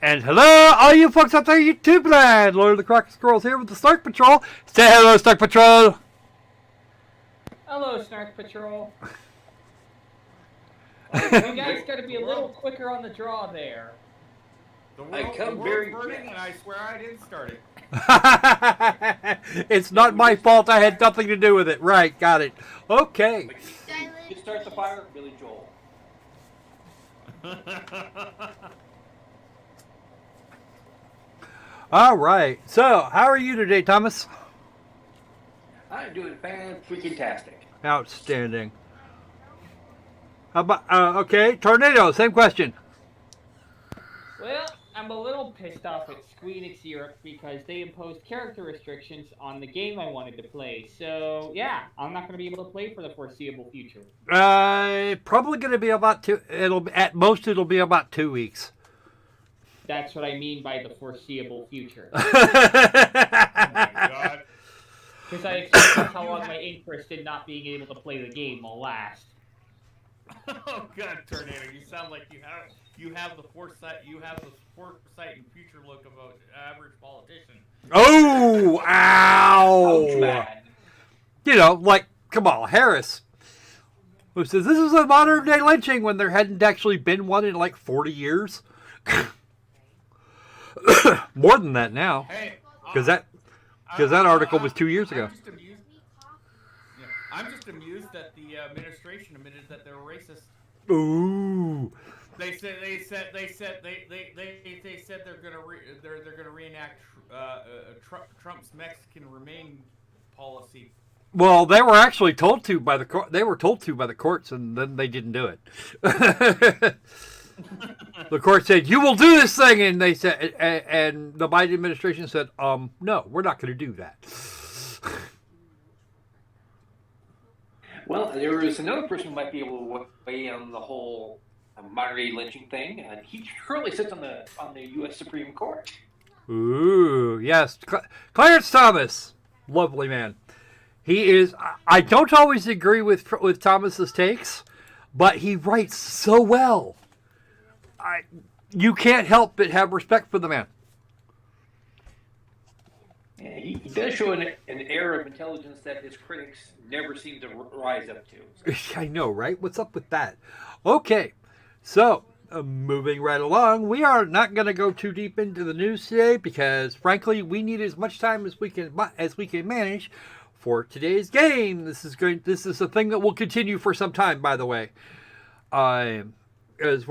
And hello, all you folks out there, YouTube land! Lord of the Croc Squirrels here with the Snark Patrol. Say hello, Snark Patrol! Hello, Snark Patrol. You guys gotta be a little quicker on the draw there. I come very burning, and I swear I didn't start it. It's not my fault, I had nothing to do with it. Right, got it. Okay. You start the fire, Billy Joel. All right. So, how are you today, Thomas? I'm doing fan-freaking-tastic. Outstanding. How about, okay, Tornado, same question. Well, I'm a little pissed off at Squeenix Europe because they imposed character restrictions on the game I wanted to play. So, yeah, I'm not going to be able to play for the foreseeable future. Probably going to be about at most it'll be about 2 weeks. That's what I mean by the foreseeable future. Oh my god. Because I expect how long my interest in not being able to play the game will last. Oh god, Tornado, you sound like you have the foresight and future look of an average politician. Oh, ow! Ouch, man. You know, like Kamala Harris, who says this is a modern day lynching when there hadn't actually been one in like 40 years. More than that now, because that article was 2 years ago. I'm just amused that the administration admitted that they're racist. Ooh. They said they're gonna reenact Trump's Mexican Remain policy. Well, they were actually told to by the court. They were told to by the courts, and then they didn't do it. The court said, "You will do this thing," and they said, and the Biden administration said, "No, we're not going to do that." Well, there is another person who might be able to weigh in on the whole modern day lynching thing, and he currently sits on the U.S. Supreme Court. Ooh, yes, Clarence Thomas, lovely man. He is. I don't always agree with Thomas's takes, but he writes so well. You can't help but have respect for the man. Yeah, he does show an air of intelligence that his critics never seem to rise up to. So. I know, right? What's up with that? Okay, so moving right along, we are not going to go too deep into the news today because, frankly, we need as much time as we can manage for today's game. This is a thing that will continue for some time, by the way. Because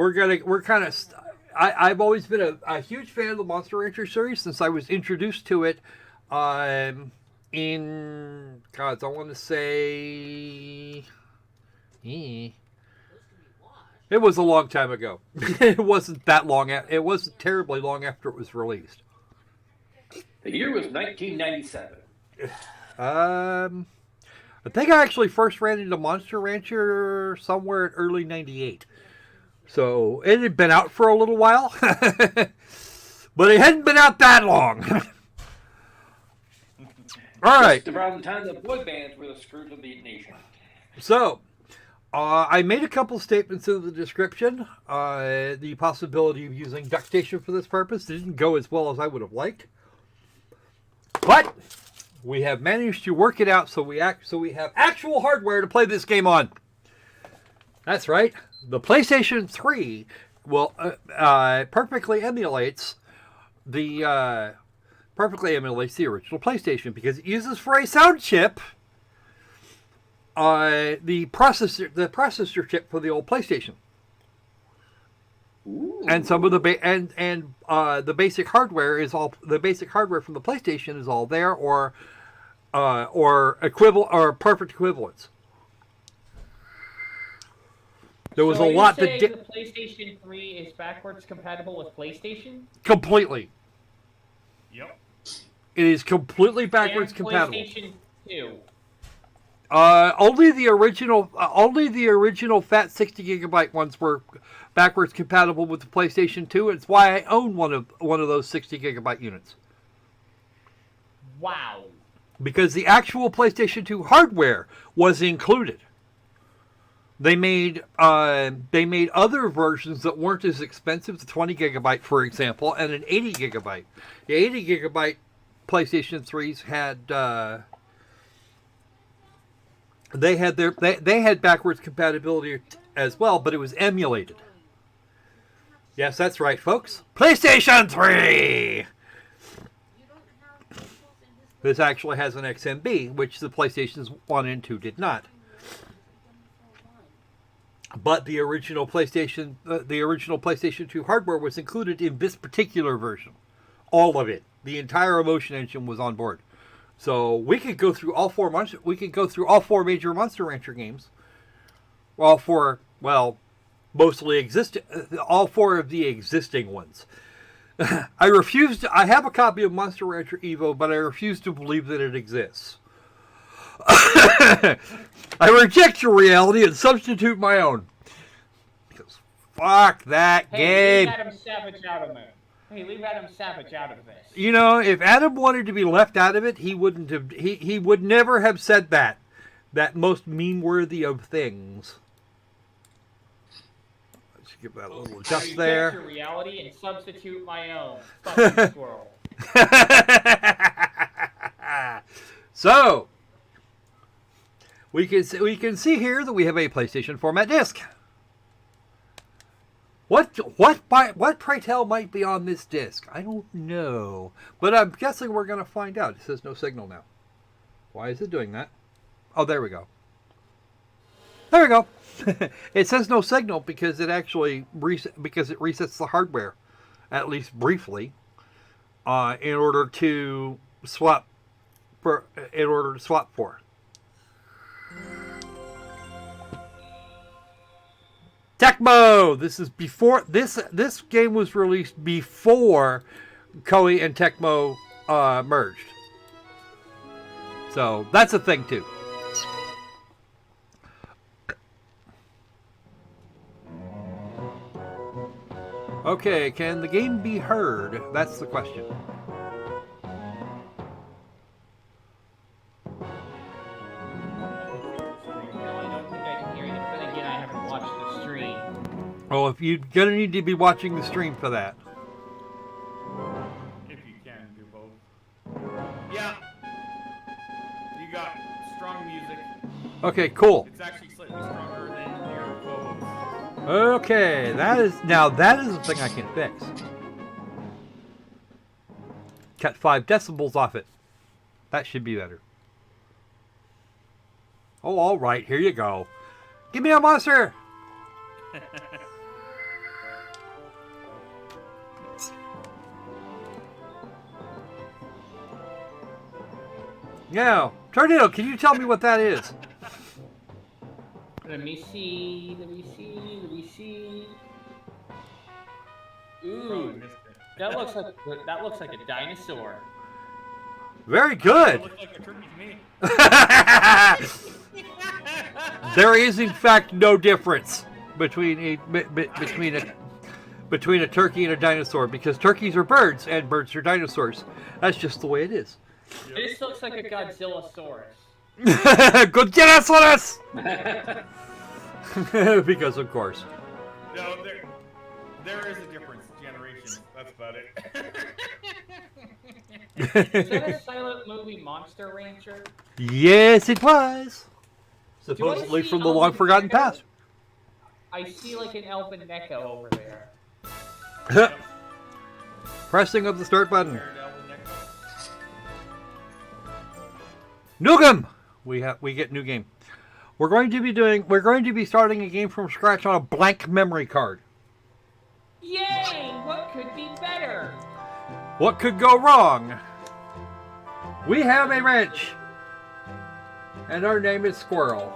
I've always been a huge fan of the Monster Rancer series since I was introduced to it I want to say it was a long time ago. It wasn't that long. It wasn't terribly long after it was released. The year was 1997. I think I actually first ran into Monster Rancher somewhere in early 98. So it had been out for a little while, but it hadn't been out that long. All right. Just around the time the boy bands were the scourge of the nation. So, I made a couple statements in the description. The possibility of using Duckstation for this purpose didn't go as well as I would have liked, but we have managed to work it out so we have actual hardware to play this game on. That's right. The PlayStation 3 will perfectly emulates the original PlayStation because it uses for a sound chip the processor chip for the old PlayStation. Ooh. And some of the the basic hardware from the PlayStation is all there or perfect equivalence. There was a lot that the PlayStation 3 is backwards compatible with PlayStation? Completely. Yep. It is completely backwards compatible. PlayStation 2. Only the original fat 60 gigabyte ones were backwards compatible with the PlayStation 2. It's why I own one of those 60 gigabyte units. Wow. Because the actual PlayStation 2 hardware was included. They made other versions that weren't as expensive, the 20 gigabyte, for example, and an 80 gigabyte. The 80 gigabyte PlayStation 3s had they had backwards compatibility as well, but it was emulated. Yes, that's right, folks. PlayStation 3. This actually has an XMB, which the PlayStations 1 and 2 did not. But the original PlayStation 2 hardware was included in this particular version. All of it. The entire Emotion engine was on board. So we could go through all four major Monster Rancher games. All four of the existing ones. I have a copy of Monster Rancher Evo, but I refuse to believe that it exists. I reject your reality and substitute my own. Because fuck that game. Leave Adam Savage out of it. Hey, leave Adam Savage out of this. You know, if Adam wanted to be left out of it, he wouldn't have. He would never have said that. That most meme-worthy of things. Let's give that a little adjust there. Reject your reality and substitute my own. Fucking squirrel. So. We can see here that we have a PlayStation format disc. What pray tell might be on this disc? I don't know, but I'm guessing we're going to find out. It says no signal now. Why is it doing that? Oh, there we go. There we go. It says no signal because it actually resets the hardware, at least briefly, in order to swap for. Tecmo! This game was released before Koei and Tecmo merged. So that's a thing too. Okay, can the game be heard? That's the question. Well, if you're gonna need to be watching the stream for that. If you can do both. Yeah. You got strong music. Okay, cool. It's actually slightly stronger than your vocals. Okay, that is the thing I can fix. Cut 5 decibels off it. That should be better. Oh, all right, here you go. Give me a monster. Now, Tornado, can you tell me what that is? Let me see. Ooh, that looks like a dinosaur. Very good. It looks like a turkey to me. There is, in fact, no difference between a turkey and a dinosaur, because turkeys are birds and birds are dinosaurs. That's just the way it is. This looks like a Godzillasaurus. Godzillasaurus! Because of course. No, there is a difference. Generations. That's about it. Is that a silent movie, Monster Rancher? Yes, it was. Supposedly from the long forgotten past. I see like an elfin Neko over there. Pressing of the start button. New game. We get new game. We're going to be starting a game from scratch on a blank memory card. Yay! What could be better? What could go wrong? We have a wrench. And our name is Squirrel.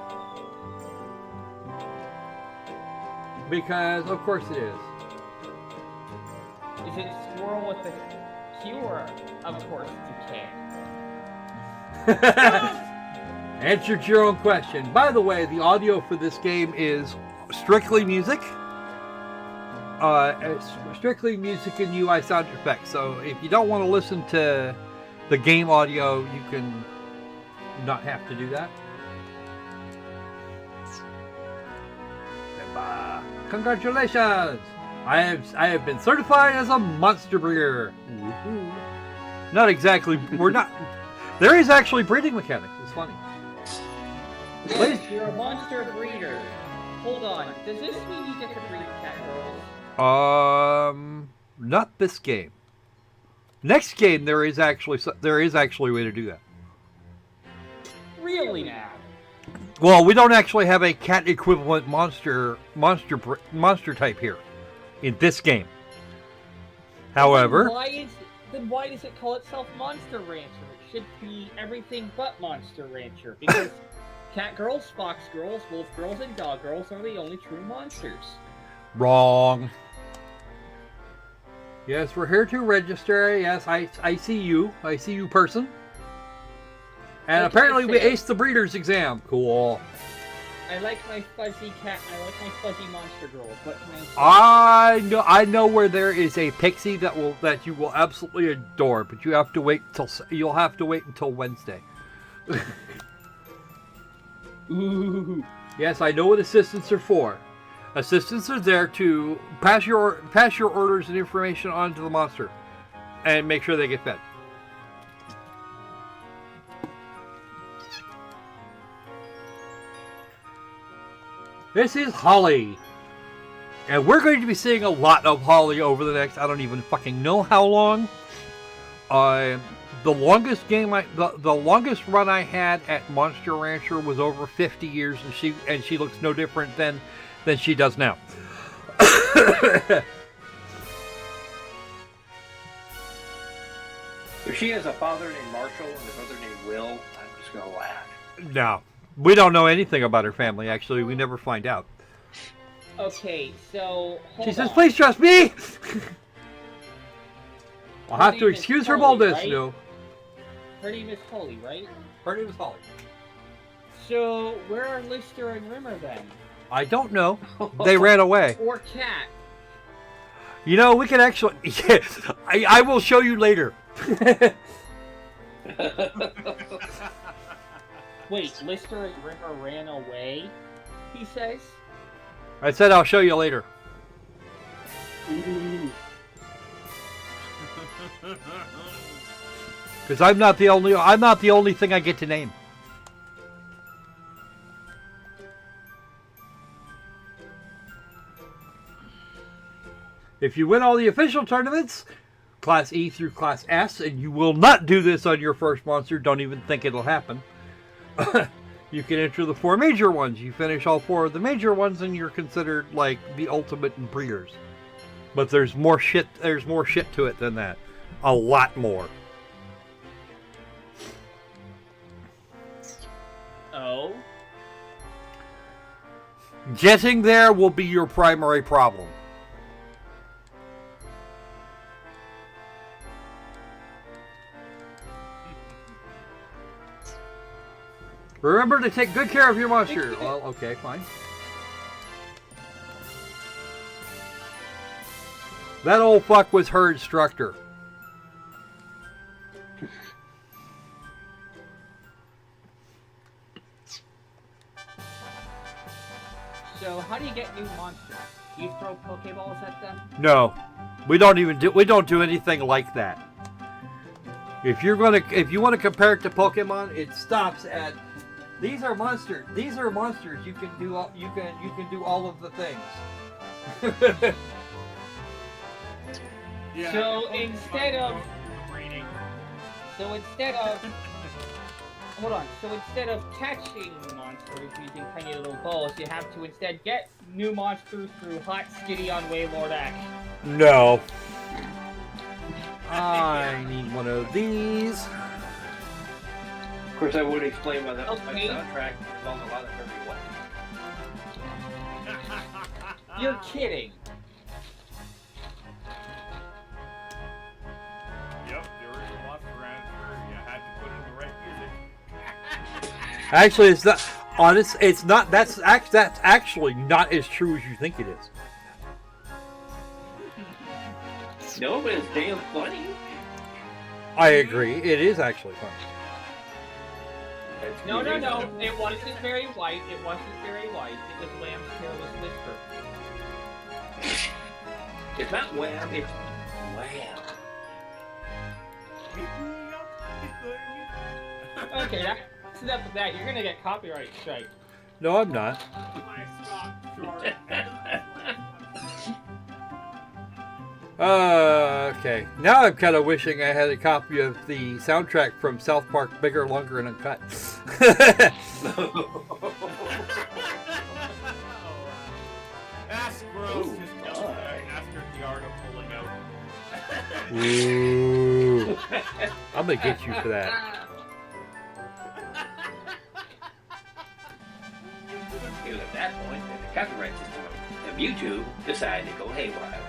Because of course it is. Is it Squirrel with a Q or of course it's a K? Answered your own question. By the way, the audio for this game is strictly music. It's strictly music and UI sound effects. So if you don't want to listen to the game audio, you can not have to do that. Congratulations! I have been certified as a monster breeder. Woohoo. Not exactly. We're not. There is actually breeding mechanics. It's funny. Please. You're a monster breeder. Hold on. Does this mean you get to breed cat girls? Not this game. Next game there is actually a way to do that. Really now? Well, we don't actually have a cat equivalent monster type here in this game. However, Then why does it call itself Monster Rancher? It should be everything but Monster Rancher, because cat girls, fox girls, wolf girls, and dog girls are the only true monsters. wrong. Yes, we're here to register. Yes, I see you. I see you, person. And Like apparently I we said- aced the breeder's exam. Cool. I like my fuzzy cat, and I like my fuzzy monster girl, but I know where there is a pixie that you will absolutely adore, but you'll have to wait until Wednesday. Ooh. Yes, I know what assistants are for. Assistants are there to pass your orders and information on to the monster and make sure they get fed. This is Holly. And we're going to be seeing a lot of Holly over the next, I don't even fucking know how long. The longest run I had at Monster Rancher was over 50 years, and she looks no different than she does now. If she has a father named Marshall and a mother named Will, I'm just gonna laugh. No, we don't know anything about her family. Actually, we never find out. Okay, so hold She says, on. "Please trust me." I'll have to name is excuse her Holly, boldness. right? No, Her name is Holly, right? her name is Holly. So where are Lister and Rimmer then? I don't know. They ran away. Or Cat? You know, we can actually. Yeah, I will show you later. Wait, Lister and Rimmer ran away? He says. I said I'll show you later. Ooh. Because I'm not the only thing I get to name. If you win all the official tournaments, Class E through Class S, and you will not do this on your first monster, don't even think it'll happen. You can enter the 4 major ones. You finish all 4 of the major ones, and you're considered like the ultimate in breeders. But there's more shit. There's more shit to it than that. A lot more. Oh? Getting there will be your primary problem. Remember to take good care of your monster. Well, okay, fine. That old fuck was her instructor. So how do you get new monsters? Do you throw Pokeballs at them? No, we don't do anything like that. If you want to compare it to Pokemon, it stops at these are monsters. These are monsters. You can do all of the things. Yeah, So Pokemon instead of- breeding. So instead of hold on. So instead of catching monsters using tiny little balls, you have to instead get new monsters through Hot Skitty on Waylord X. No. I need one of these. Of course, I would explain why that was my Okay. soundtrack involved a lot of every one. You're kidding. Yep, there is a Monster Rancer. You had to put in the right music. Actually, it's not honest. It's not. That's actually not as true as you think it is. No, but it's damn funny. I agree. It is actually fun. That's No, good. no, no. It wasn't very white. It wasn't very white. It was Lamb's Careless Whisper. It's not wham, it's wham. Okay, that's enough of that. You're gonna get copyright strike. No, I'm not. Okay. Now I'm kind of wishing I had a copy of the soundtrack from South Park Bigger, Longer, and Uncut. Ask Squirrels just after the art of pulling out. Ooh. I'm going to get you for that. Because at that point, the copyright system of YouTube decided to go haywire.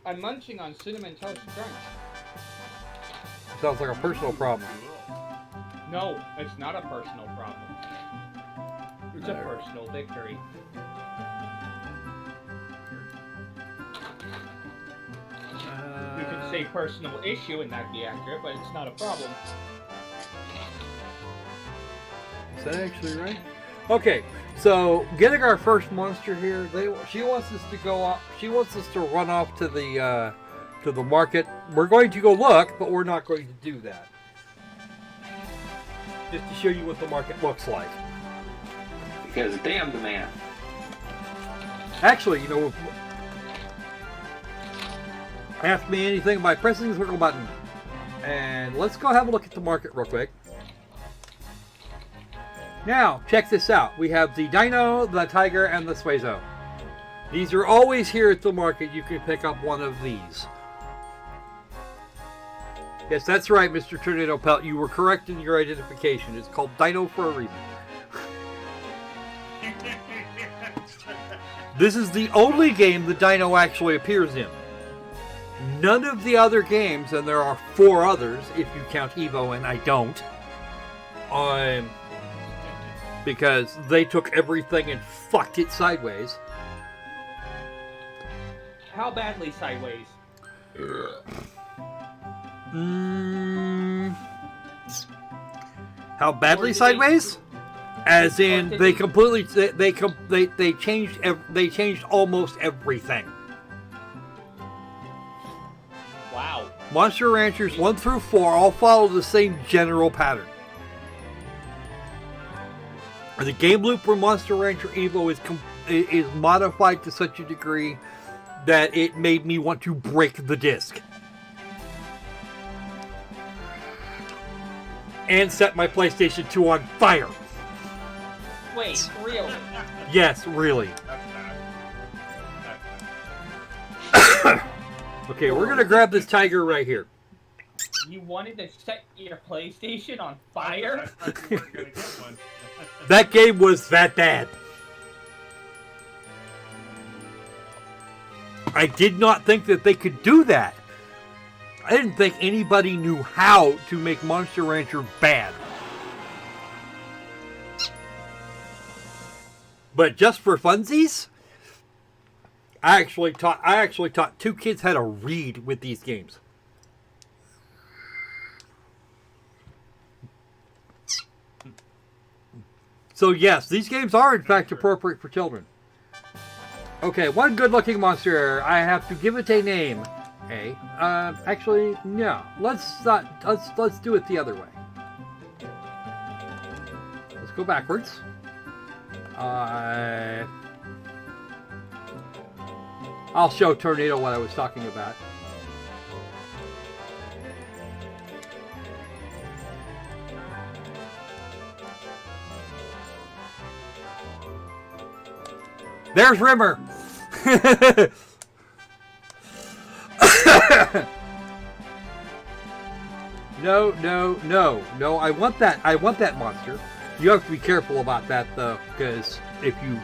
I'm munching on cinnamon toast crunch. Sounds like a personal problem. No, it's not a personal problem. It's a personal victory. You can say personal issue and that'd be accurate, but it's not a problem. Is that actually right? Okay, so getting our first monster here, she wants us to go up. She wants us to run off to the market. We're going to go look, but we're not going to do that. Just to show you what the market looks like. Because damn the man. Actually, you know, ask me anything by pressing the circle button. And let's go have a look at the market real quick. Now, check this out. We have the Dino, the Tiger, and the Suezo. These are always here at the market. You can pick up one of these. Yes, that's right, Mr. Tornado Pelt. You were correct in your identification. It's called Dino for a reason. This is the only game the Dino actually appears in. None of the other games, and there are 4 others, if you count Evo, and I don't, because they took everything and fucked it sideways. How badly sideways? How badly sideways? As in, they completely they changed almost everything. Wow. Monster Ranchers 1 through 4 all follow the same general pattern. The game loop for Monster Rancher Evo is modified to such a degree that it made me want to break the disc. And set my PlayStation 2 on fire. Wait, really? Yes, really. Okay, we're gonna grab this tiger right here. You wanted to set your PlayStation on fire? I thought you weren't gonna get one. That game was that bad. I did not think that they could do that. I didn't think anybody knew how to make Monster Rancher bad. But just for funsies, I actually taught 2 kids how to read with these games. So yes, these games are in fact appropriate for children. Okay, one good-looking monster. I have to give it a name. Hey, actually, no. Let's do it the other way. Let's go backwards. I'll show Tornado what I was talking about. There's Rimmer. No. I want that monster. You have to be careful about that though, because if you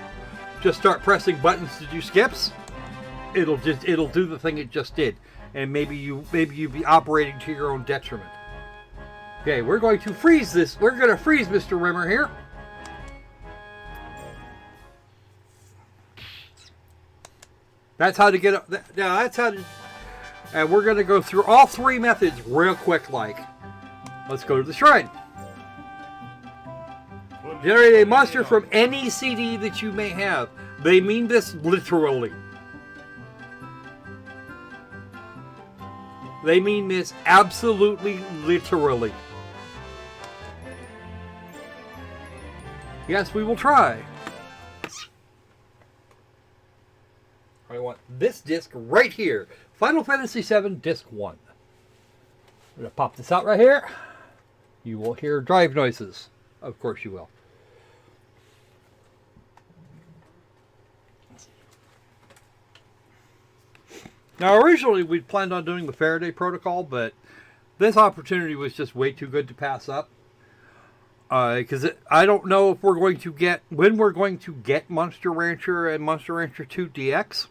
just start pressing buttons to do skips, it'll do the thing it just did, and maybe you be operating to your own detriment. Okay, we're going to freeze this. We're going to freeze Mr. Rimmer here. That's how to get up. Yeah, that's how to. And we're going to go through all 3 methods real quick, like. Let's go to the shrine. Generate a monster from any CD that you may have. They mean this literally. They mean this absolutely literally. Yes, we will try. I want this disc right here. Final Fantasy VII Disc 1. I'm going to pop this out right here. You will hear drive noises. Of course you will. Now, originally, we'd planned on doing the Faraday Protocol, but this opportunity was just way too good to pass up. Because I don't know if we're going to get, when we're going to get Monster Rancher and Monster Rancher 2 DX.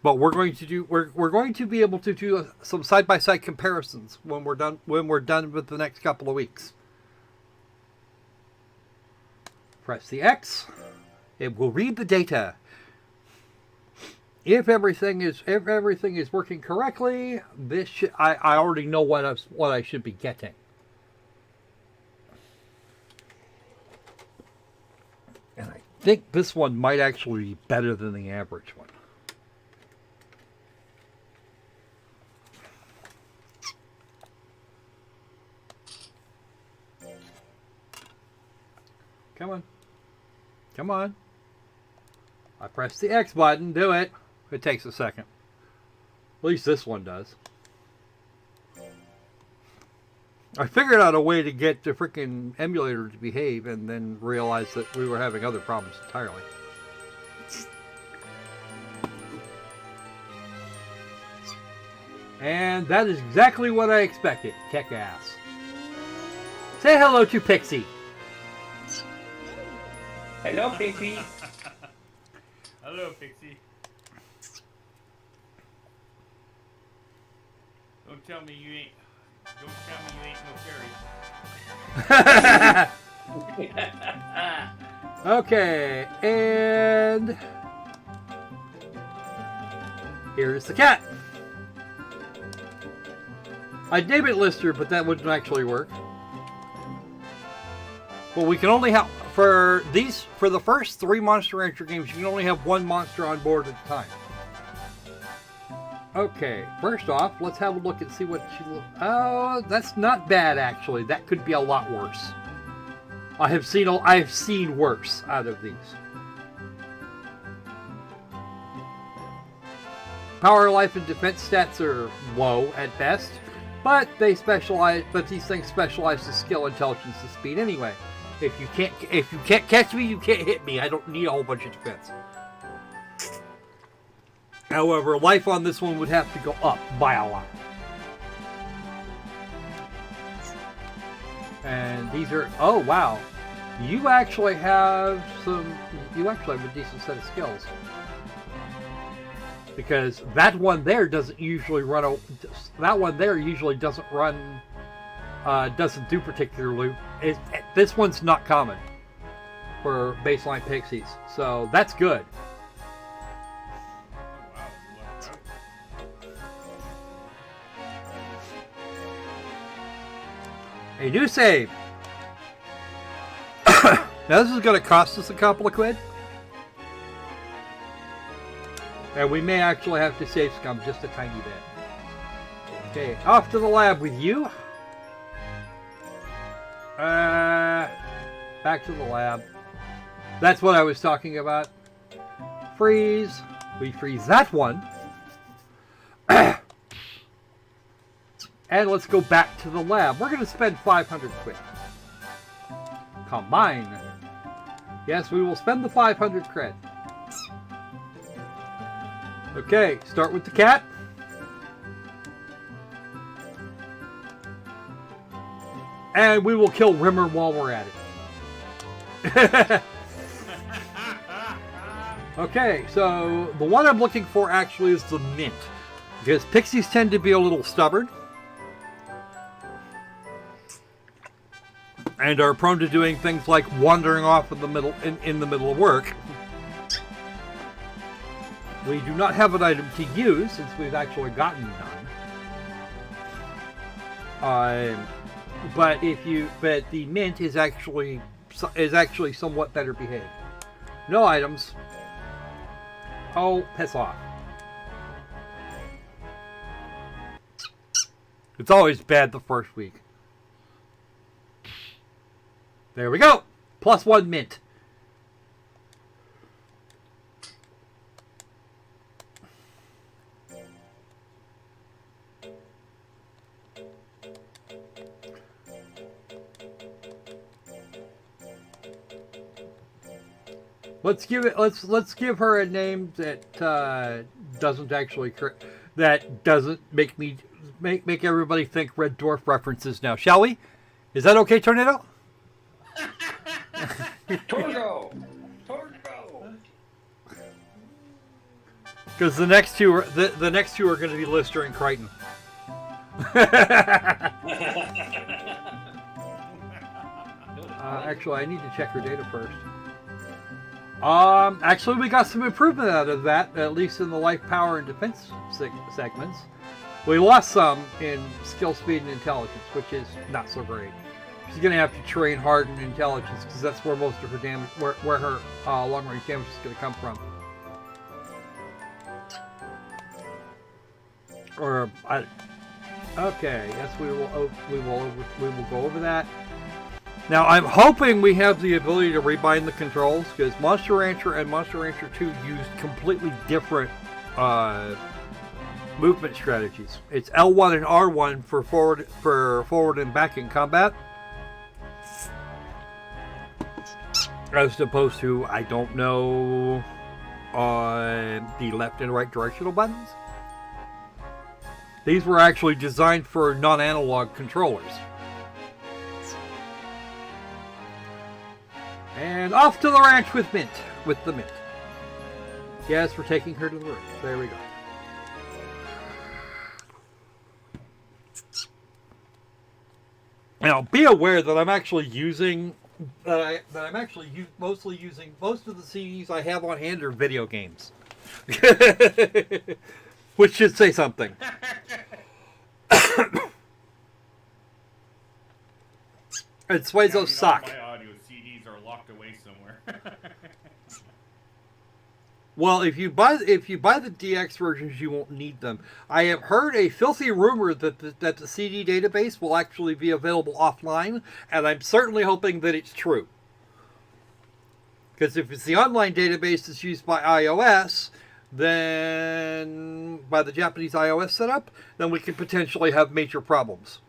But we're going to do, we're going to be able to do some side-by-side comparisons when we're done with the next couple of weeks. Press the X. It will read the data. If everything is working correctly, this I already know what I should be getting. And I think this one might actually be better than the average one. Come on. Come on. I pressed the X button. Do it. It takes a second. At least this one does. I figured out a way to get the freaking emulator to behave and then realized that we were having other problems entirely. And that is exactly what I expected. Kick ass. Say hello to Pixie. Hello, Pixie. Hello, Pixie. Don't tell me you ain't no fairy. Okay, and here's the cat. I'd name it Lister, but that wouldn't actually work. Well, we can only have for the first 3 Monster Rancher games, you can only have 1 monster on board at a time. Okay, first off, let's have a look and see what she looks. Oh, that's not bad actually. That could be a lot worse. I have seen worse out of these. Power, life, and defense stats are low at best, but these things specialize in skill, intelligence, and speed anyway. If you can't catch me, you can't hit me. I don't need a whole bunch of defense. However, life on this one would have to go up by a lot. And these are, oh wow, you actually have a decent set of skills. Because that one there doesn't usually run, doesn't do particularly. This one's not common for baseline pixies, so that's good. A new save. Now this is going to cost us a couple of quid. And we may actually have to save scum just a tiny bit. Okay, off to the lab with you. Back to the lab. That's what I was talking about. Freeze. We freeze that one. And let's go back to the lab. We're going to spend 500 quid. Combine. Yes, we will spend the 500 cred. Okay, start with the cat. And we will kill Rimmer while we're at it. Okay, so the one I'm looking for actually is the mint. Because pixies tend to be a little stubborn. And are prone to doing things like wandering off in the middle of work. We do not have an item to use since we've actually gotten none. but the mint is actually somewhat better behaved. No items. Oh, piss off. It's always bad the first week. There we go. +1 mint. Let's give her a name that doesn't make everybody think Red Dwarf references now, shall we? Is that okay, Tornado? Torgo! Because the next two are going to be Lister and Crichton. Actually, I need to check her data first. Actually, we got some improvement out of that, at least in the life, power, and defense segments. We lost some in skill, speed, and intelligence, which is not so great. She's going to have to train hard in intelligence, because that's where most of her damage, where her long-range damage is going to come from. Okay, yes, we will go over that. Now, I'm hoping we have the ability to rebind the controls, because Monster Rancher and Monster Rancher 2 used completely different movement strategies. It's L1 and R1 for forward and back in combat, as opposed to, I don't know, the left and right directional buttons. These were actually designed for non-analog controllers. And off to the ranch with the mint. Yes, we're taking her to the ranch. There we go. Now, be aware that I'm actually using mostly using most of the CDs I have on hand are video games, which should say something. And Suezo's suck. My audio CDs are locked away somewhere. Well, if you buy the DX versions, you won't need them. I have heard a filthy rumor that the CD database will actually be available offline, and I'm certainly hoping that it's true. Because if it's the online database that's used by iOS, then by the Japanese iOS setup, then we could potentially have major problems.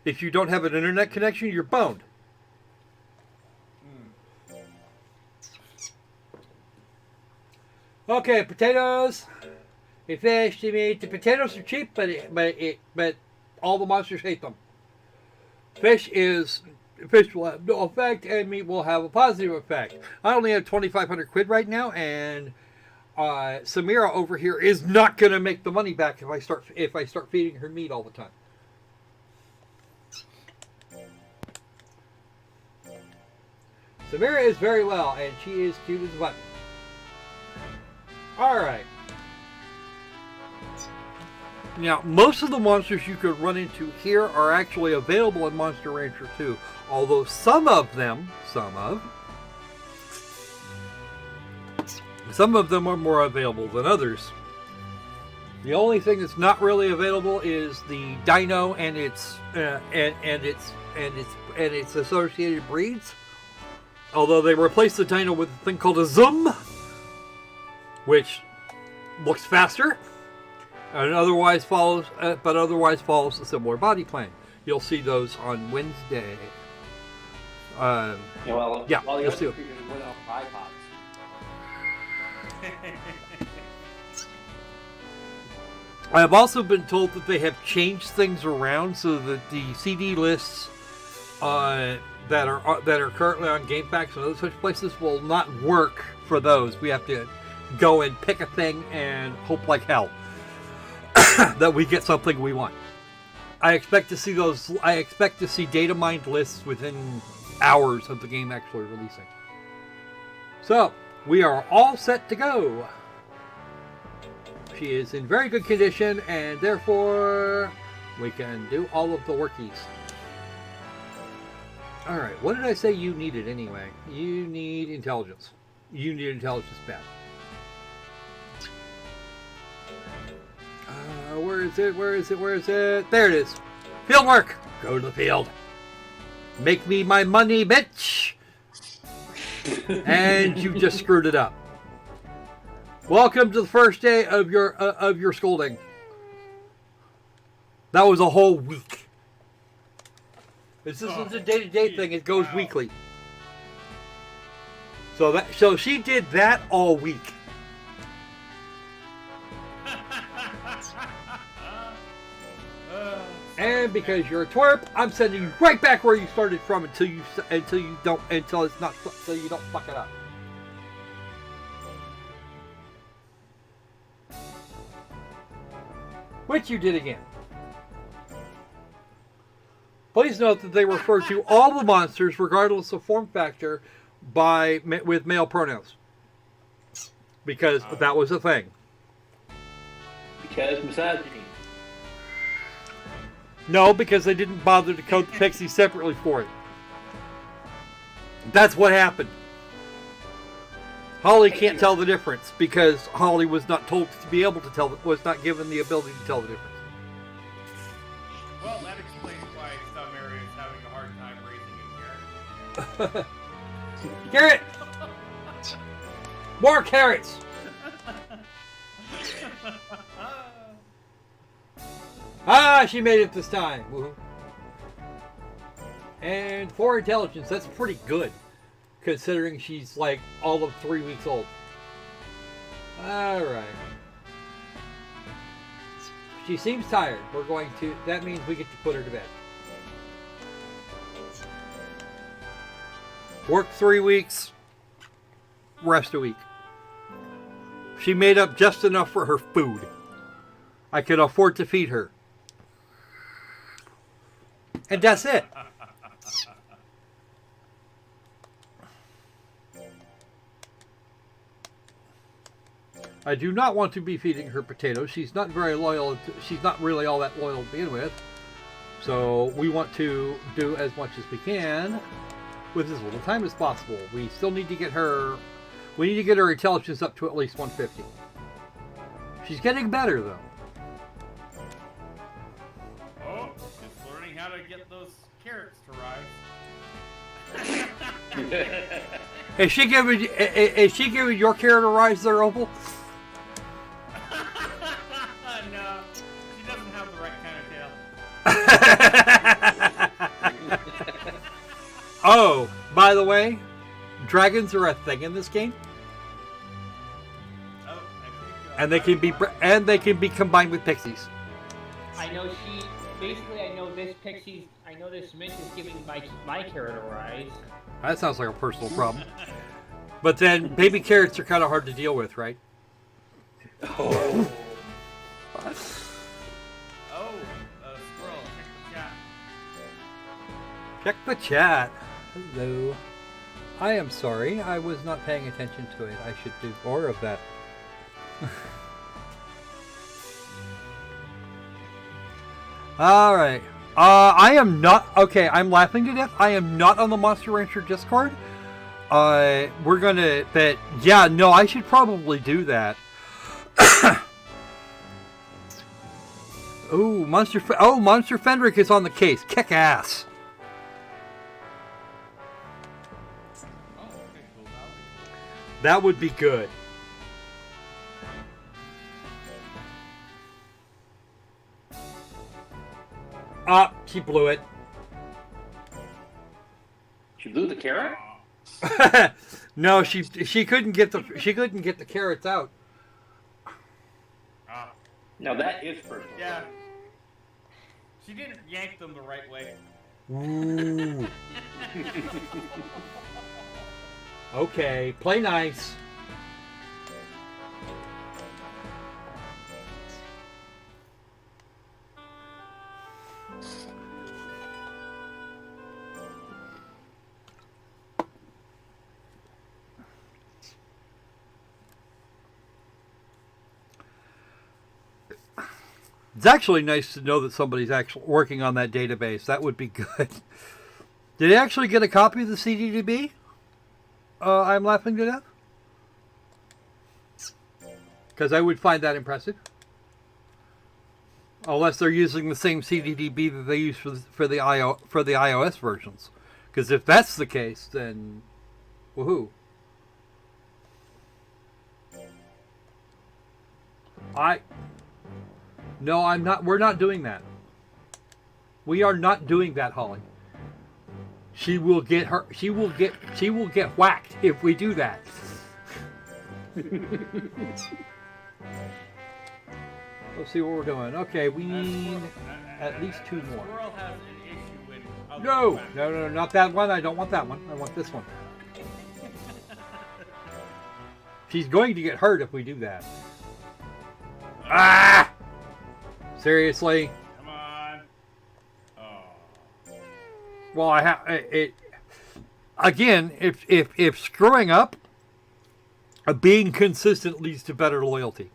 If you don't have an internet connection, you're boned. Okay, potatoes. A fish to meat. The potatoes are cheap, but all the monsters hate them. Fish will have no effect, and meat will have a positive effect. I only have 2,500 quid right now, and Samira over here is not going to make the money back if I start feeding her meat all the time. Samira is very well, and she is cute as a button. Alright. Now, most of the monsters you could run into here are actually available in Monster Rancher 2. Although some of them are more available than others. The only thing that's not really available is the dino and its associated breeds. Although they replaced the dino with a thing called a zoom, which looks faster and otherwise follows a similar body plan. You'll see those on Wednesday. Well, yeah, the you'll see. other creatures went off iPods. I have also been told that they have changed things around so that the CD lists that are currently on GameFAQs and other such places will not work for those. We have to go and pick a thing and hope like hell that we get something we want. I expect to see data mined lists within hours of the game actually releasing. So, we are all set to go. She is in very good condition, and therefore we can do all of the workies. All right, what did I say you needed anyway? You need intelligence. You need intelligence bad. Where is it? Where is it? Where is it? There it is. Field work. Go to the field. Make me my money, bitch. And you just screwed it up. Welcome to the first day of your scolding. That was a whole week. This isn't a day-to-day thing. It goes weekly. So she did that all week. And because you're a twerp, I'm sending you right back where you started from until you don't fuck it up. Which you did again. Please note that they refer to all the monsters, regardless of form factor, with male pronouns. Because that was a thing. Because misogyny. No, because they didn't bother to code the Pixies separately for it. That's what happened. Holly can't tell the difference because Holly was not told to be able to tell, was not given the ability to tell the difference. Well, that explains why some areas having a hard time raising a carrot. Carrot! More carrots! Ah, she made it this time. Woohoo. And 4 intelligence, that's pretty good. Considering she's like all of 3 weeks old. Alright. She seems tired. That means we get to put her to bed. Work 3 weeks. Rest a week. She made up just enough for her food. I could afford to feed her. And that's it. I do not want to be feeding her potatoes. She's not very loyal. She's not really all that loyal to begin with. So we want to do as much as we can with as little time as possible. We still need to get her. We need to get her intelligence up to at least 150. She's getting better though. Oh, just learning how to get those carrots to rise. Is she giving your carrot a rise there, Opal? No, she doesn't have the right kind of tail. Oh, by the way, dragons are a thing in this game, Oh, and they can be combined with pixies. I know I know this mint is giving my carrot a rise. That sounds like a personal problem. But then baby carrots are kind of hard to deal with, right? Oh. Squirrel, Check the chat. Hello. I am sorry. I was not paying attention to it. I should do more of that. All right. I am not... Okay, I'm laughing to death. I am not on the Monster Rancer Discord. We're gonna... But, yeah, no, I should probably do that. Ooh, Monster Fendrick is on the case. Kick ass. Oh, okay, cool. That would be good. Ah, she blew it. She blew the carrot? No, she couldn't get the carrots out. Now that is personal. Yeah. She didn't yank them the right way. Ooh. Okay, play nice. It's actually nice to know that somebody's actually working on that database. That would be good. Did I actually get a copy of the CDDB? I'm laughing to death. Because I would find that impressive. Unless they're using the same CDDB that they use for the iOS versions. Because if that's the case, then woohoo. No, I'm not. We're not doing that. We are not doing that, Holly. She will get whacked if we do that. Let's see what we're doing. Okay, we need at least 2 more. Squirrel has an issue with other No, factors. no, not that one. I don't want that one. I want this one. She's going to get hurt if we do that. Ah! Seriously? Come on. Oh. Well, I have it. Again, if screwing up, being consistent leads to better loyalty.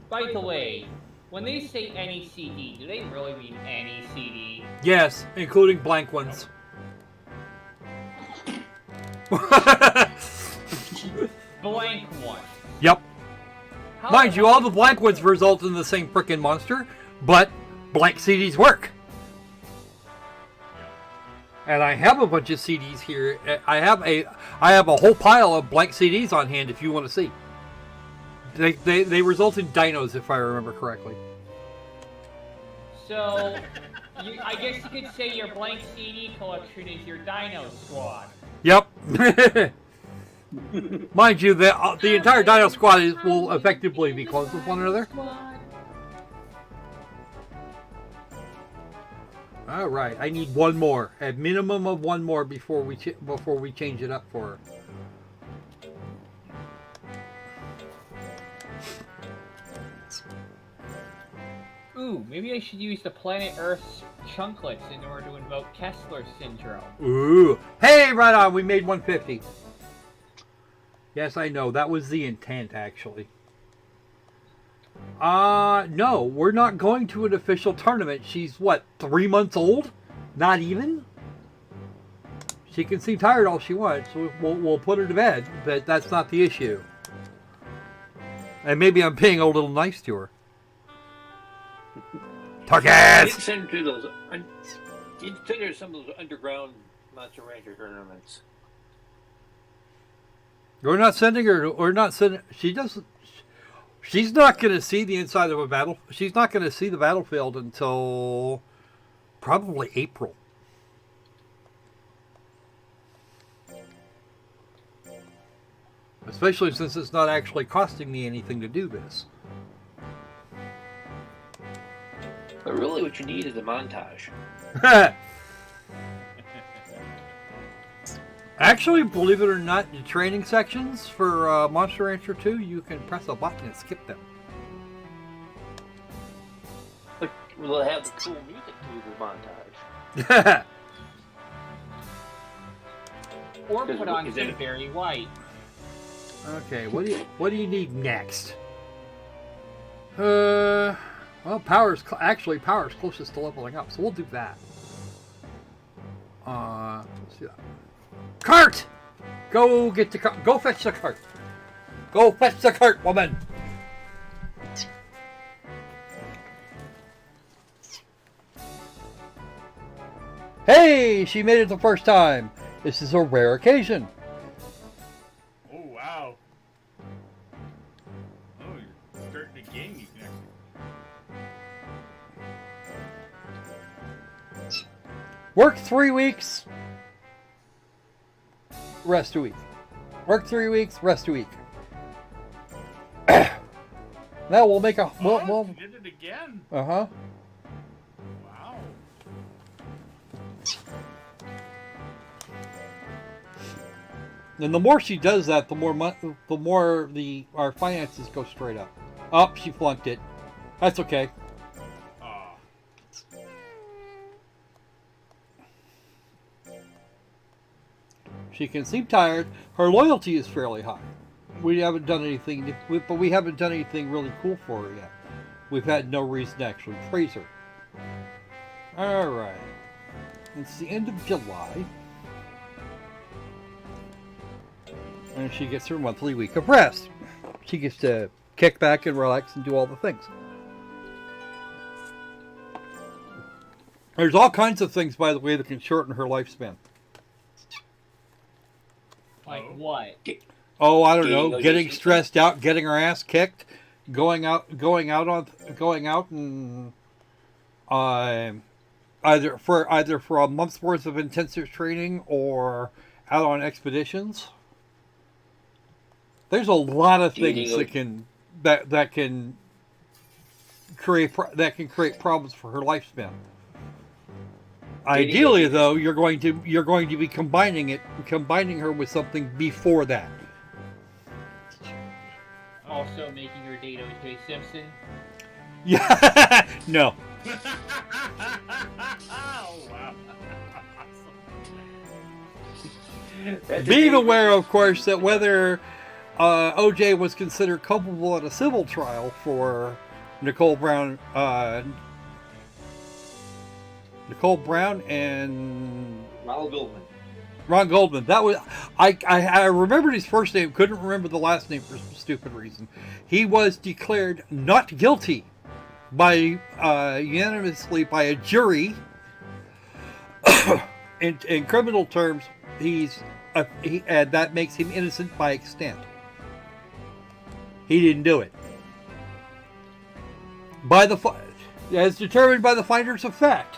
By the way, when they say any CD, do they really mean any CD? Yes, including blank ones. Blank one. Yep. How Mind the you, hell- all the blank ones result in the same frickin' monster, but blank CDs work. And I have a bunch of CDs here. I have a whole pile of blank CDs on hand if you want to see. They result in dinos, if I remember correctly. So, I guess you could say your blank CD collection is your Dino Squad. Yep. Mind you, the entire Dino Squad will effectively be close with one another. All right, I need one more, a minimum of one more before we change it up for her. Ooh, maybe I should use the planet Earth's chunklets in order to invoke Kessler syndrome. Ooh, hey, right on. We made 150. Yes, I know. That was the intent, actually. No, we're not going to an official tournament. She's, what, 3 months old? Not even? She can seem tired all she wants. We'll put her to bed, but that's not the issue. And maybe I'm being a little nice to her. Target! Send her to those. You'd send her to some of those underground Monster Rancher tournaments. We're not sending her. We're not sending. She doesn't. She's not going to see the inside of a battle. She's not going to see the battlefield until probably April. Especially since it's not actually costing me anything to do this. But really, what you need is a montage. Actually, believe it or not, the training sections for Monster Rancher 2, you can press a button and skip them. But we'll have the cool music to the montage. Or put on Is it- some Barry White. Okay, what do you need next? Well, power's closest to leveling up, so we'll do that. Let's do that. Cart! Go get the cart. Go fetch the cart. Go fetch the cart, woman. Hey, she made it the first time. This is a rare occasion. Oh, wow. Oh, you're starting to gain me connection. Work 3 weeks. Rest a week. Work 3 weeks. Rest a week. Now we'll make a. Oh, you did it again. Uh-huh. Wow. And the more she does that, the more our finances go straight up. Oh, she flunked it. That's okay. Oh. She can seem tired. Her loyalty is fairly high. We haven't done anything, but we haven't done anything really cool for her yet. we've had no reason to actually praise her. Alright. It's the end of July. And she gets her monthly week of rest. She gets to kick back and relax and do all the things. There's all kinds of things, by the way, that can shorten her lifespan. Like what? Oh, I don't know. Getting stressed out, getting her ass kicked, going out and either for a month's worth of intensive training or out on expeditions. There's a lot of things that can create problems for her lifespan. Ideally, though, you're going to be combining her with something before that. Also making her date O.J. Simpson. Yeah, no. Oh, wow. Being aware, of course, that whether O.J. was considered culpable at a civil trial for Nicole Brown and Ron Goldman. That was I remembered his first name, couldn't remember the last name for some stupid reason. He was declared not guilty by unanimously by a jury. in criminal terms, and that makes him innocent by extent. He didn't do it. As determined by the finders of fact.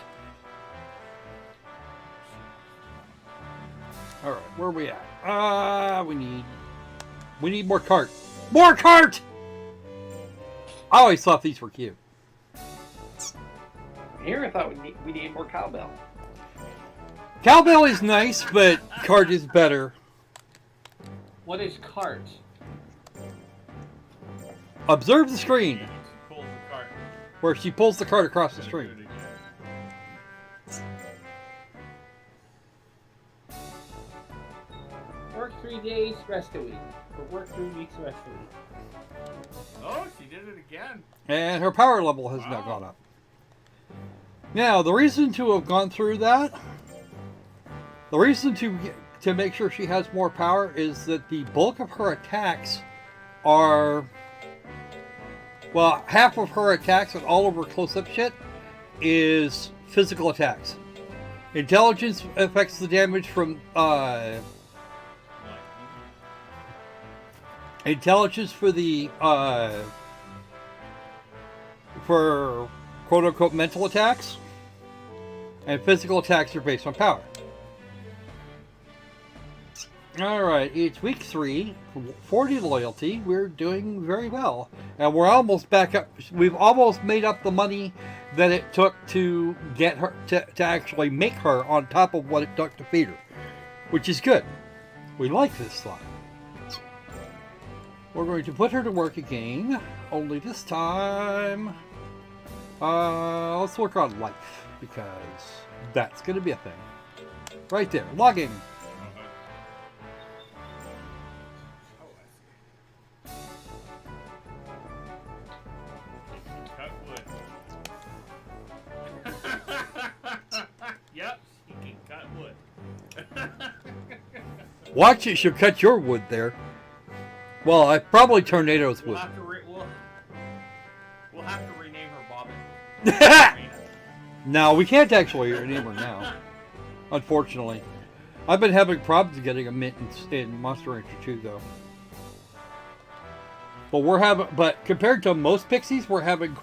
All right, where are we at? We need more cart. More cart! I always thought these were cute. Here, I thought we need more cowbell. Cowbell is nice, but cart is better. What is cart? Observe the screen Pulls the cart. where she pulls the cart across the stream. Work 3 days, rest a week. Or work 3 weeks, rest a week. Oh, she did it again. And her power level has now gone up. Now, the reason to have gone through that, the reason to make sure she has more power is that the bulk of her attacks are, well, half of her attacks and all of her close-up shit is physical attacks. Intelligence affects the damage from, intelligence for the, for quote-unquote mental attacks, and physical attacks are based on power. Alright, it's week 3, 40 loyalty, we're doing very well. And we're almost back up, we've almost made up the money that it took to get her, to actually make her on top of what it took to feed her. Which is good. We like this slot. We're going to put her to work again, only this time, let's work on life, because that's going to be a thing. Right there, logging. Cut wood. Yep, she can cut wood. Watch it, she'll cut your wood there. Well, I probably tornadoes We'll wood. have to we'll have to rename her Bobbin. No, we can't actually rename her now. Unfortunately. I've been having problems getting a mint in Monster Rancher 2 though. But compared to most pixies, we're having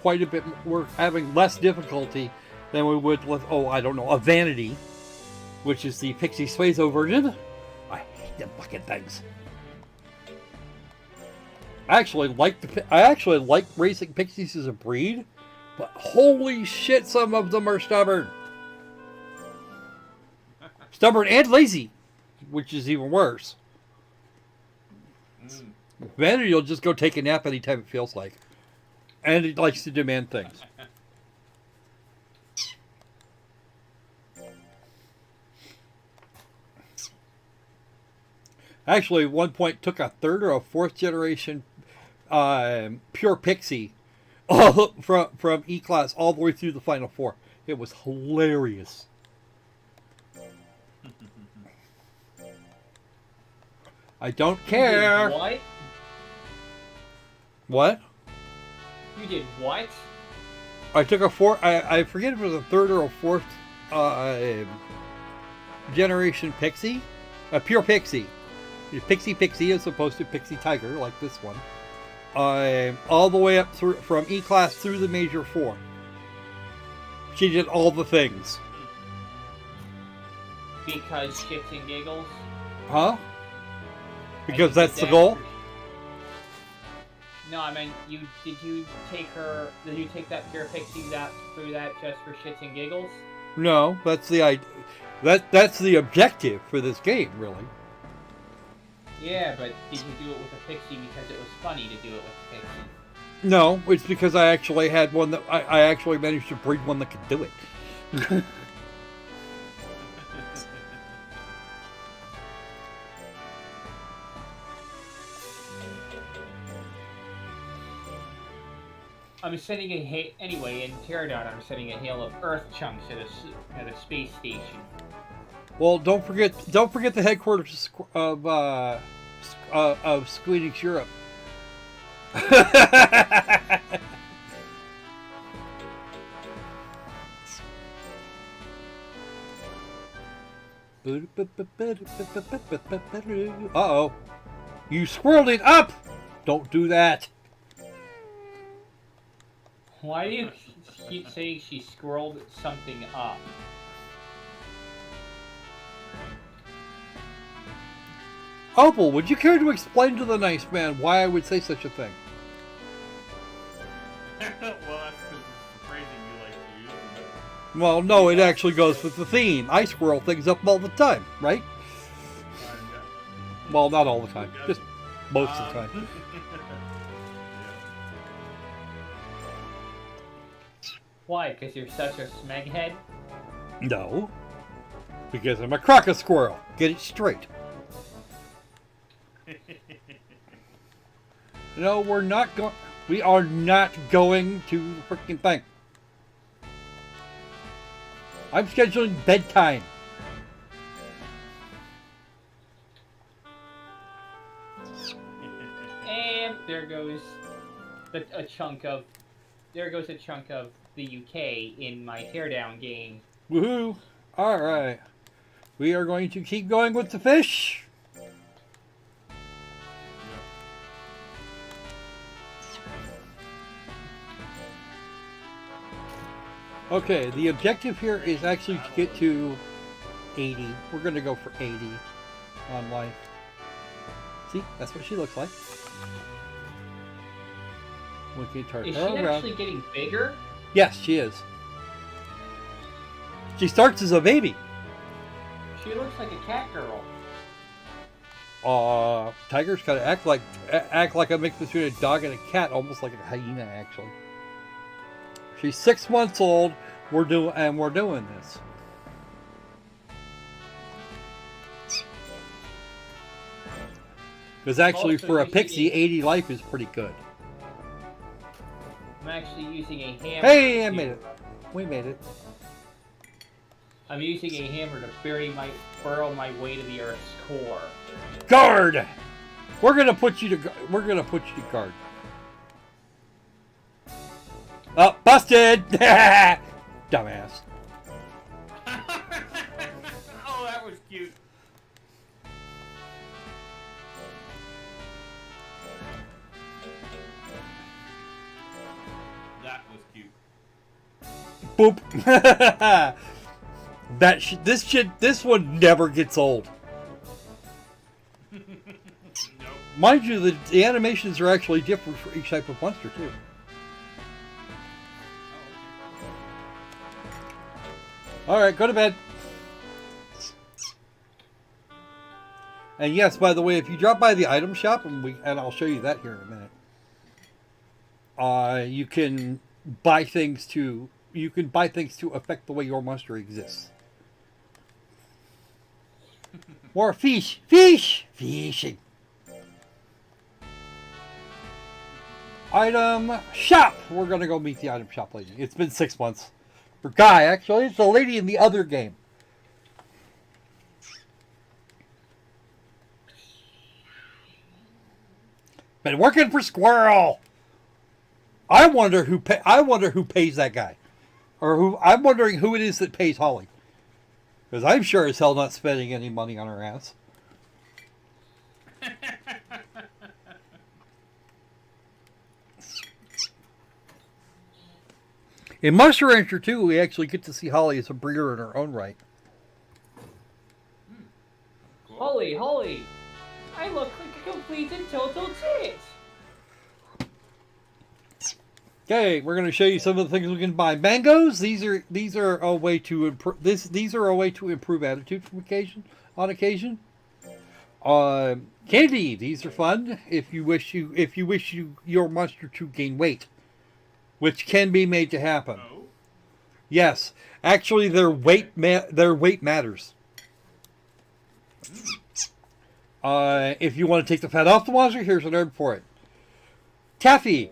less difficulty than we would with, I don't know, a Vanity, which is the Pixie Swazo version. I hate them fucking things. I actually like raising pixies as a breed, but holy shit, some of them are stubborn. Stubborn and lazy, which is even worse. Vanity will just go take a nap anytime it feels like. And it likes to demand things. Actually, at one point took a 3rd or a 4th generation pure pixie all from E-Class all the way through the Final Four. It was hilarious. I don't care. You did what? What? You did what? I took a I forget if it was a third or a fourth generation Pixie. A pure Pixie. Pixie as opposed to Pixie Tiger, like this one. All the way up through from E-Class through the Major Four. She did all the things. Because shits and giggles? Huh? Because that's the goal? No, I mean, did you take that pure Pixie that through that just for shits and giggles? No, that's the that's the objective for this game, really. Yeah, but did you do it with a Pixie because it was funny to do it with a Pixie? No, it's because I actually had one that I actually managed to breed one that could do it. I'm sending anyway in Pterodon. I'm sending a hail of Earth chunks at a space station. Well, don't forget the headquarters of Squeedish Europe. Uh-oh. You squirreled it up! Don't do that. Why do you keep saying she squirreled something up? Opal, would you care to explain to the nice man why I would say such a thing? Well, that's because it's the phrasing you like to use. Well, no, it actually goes with the theme. I squirrel things up all the time, right? Well, not all the time. Just most of the time. Why? Because you're such a smeghead? No. Because I'm a croco squirrel. Get it straight. No, we are not going to the freaking thing. I'm scheduling bedtime. And there goes a chunk of the UK in my teardown game. Woohoo! Alright. We are going to keep going with the fish. Okay, the objective here is actually to get to 80. We're going to go for 80 on life. See? That's what she looks like. We can turn Is her she around. actually getting bigger? Yes, she is. She starts as a baby. She looks like a cat girl. Tigers kind of act like a mix between a dog and a cat, almost like a hyena, actually. She's 6 months old. We're doing this. Because actually, Also for a using pixie, 80 life is pretty good. I'm actually using a hammer. Hey, I made it. We made it. I'm using a hammer to burrow my way to the Earth's core. Guard. We're gonna put you to guard. Oh, busted! Dumbass. Oh, that was cute. That was cute. Boop. This one never gets old. Nope. Mind you, the animations are actually different for each type of monster too. All right, go to bed. And yes, by the way, if you drop by the item shop, and I'll show you that here in a minute. You can buy things to affect the way your monster exists. More fishing. Item shop. We're gonna go meet the item shop lady. It's been 6 months. For Guy, actually, it's the lady in the other game. Been working for Squirrel. I wonder who pays that guy, or who. I'm wondering who it is that pays Holly, because I'm sure as hell not spending any money on her ass. In Monster Rancer 2, we actually get to see Holly as a breeder in her own right. Cool. Holy, I look like a completed total tit. Okay, we're going to show you some of the things we can buy. Mangoes. These are a way to improve. These are a way to improve attitude on occasion. Candy. These are fun if you wish your monster to gain weight, which can be made to happen. Oh. Yes, actually, their weight matters. If you want to take the fat off the monster, here's an herb for it. Taffy.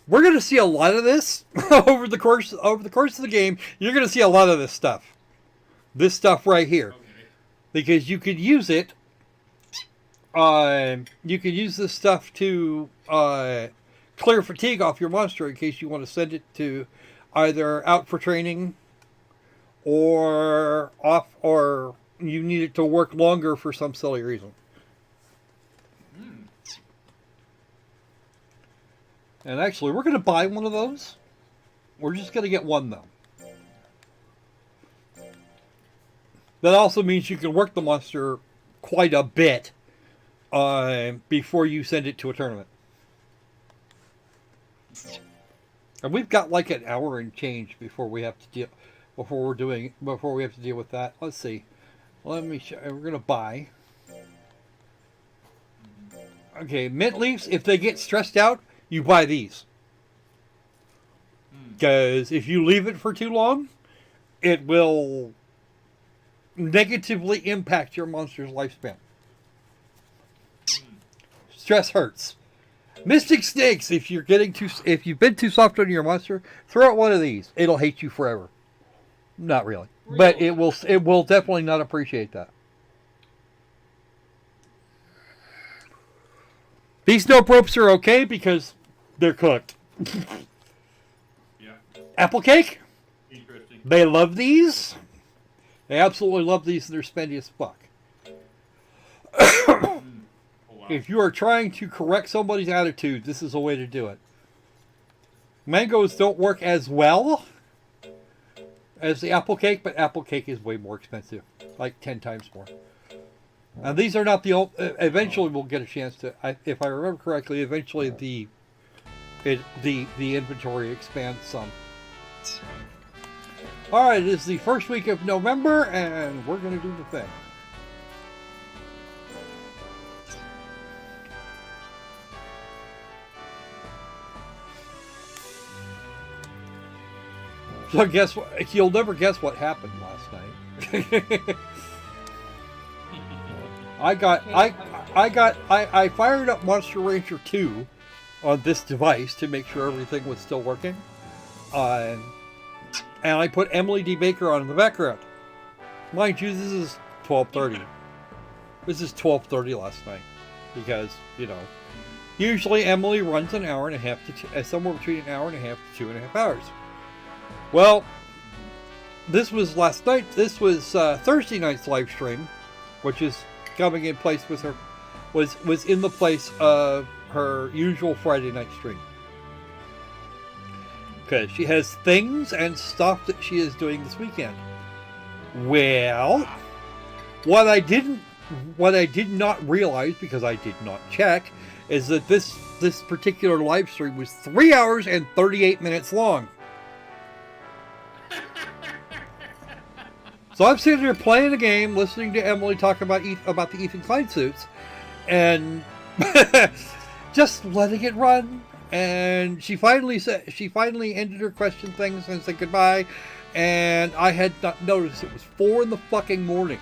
We're going to see a lot of this over the course of the game. You're going to see a lot of this stuff. This stuff right here. Okay. Because you could use it. You could use this stuff to clear fatigue off your monster in case you want to send it to either out for training or you need it to work longer for some silly reason. And actually, we're going to buy one of those. We're just going to get one, though. That also means you can work the monster quite a bit before you send it to a tournament. And we've got like an hour and change before we have to deal with that. Let's see. Let me show. We're going to buy. Okay, mint leaves. If they get stressed out, you buy these. Because if you leave it for too long, it will negatively impact your monster's lifespan. Stress hurts. Mystic snakes. If you've been too soft on your monster, throw out one of these. It'll hate you forever. Not really, but it will definitely not appreciate that. These nope ropes are okay because they're cooked. Yeah. Apple cake? Interesting. They love these. They absolutely love these, and they're spendy as fuck. Oh, wow. If you are trying to correct somebody's attitude, this is a way to do it. Mangoes don't work as well as the apple cake, but apple cake is way more expensive. Like 10 times more. And these are not the old... eventually we'll get a chance to... if I remember correctly, eventually the inventory expands some. Alright, it is the first week of November, and we're going to do the thing. So guess what? You'll never guess what happened last night. I fired up Monster Rancer 2 on this device to make sure everything was still working. And I put Emily D. Baker on in the background. Mind you, this is 12:30. This is 12:30 last night. Because, you know, usually Emily runs an hour and a half to somewhere between an hour and a half to 2.5 hours. Well, this was last night. This was Thursday night's live stream, which is coming in place with her, was in the place of her usual Friday night stream. Because she has things and stuff that she is doing this weekend. Well, what I did not realize, because I did not check, is that this particular live stream was 3 hours and 38 minutes long. So I'm sitting here playing a game, listening to Emily talk about the Ethan Klein suits, and just letting it run. And she finally ended her question things and said goodbye. And I had not noticed it was 4 in the fucking morning.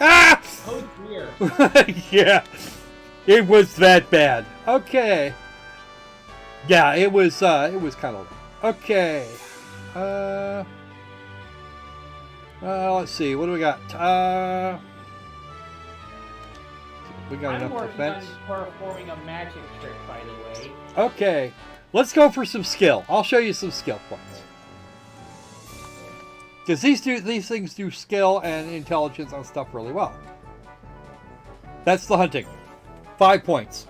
Ah! Oh dear. Yeah, it was that bad. Okay. Yeah, it was kind of okay. Let's see, what do we got? We got I'm enough working defense. on performing a magic trick, by the way. Okay, let's go for some skill. I'll show you some skill points. Because these things do skill and intelligence on stuff really well. That's the hunting. 5 points.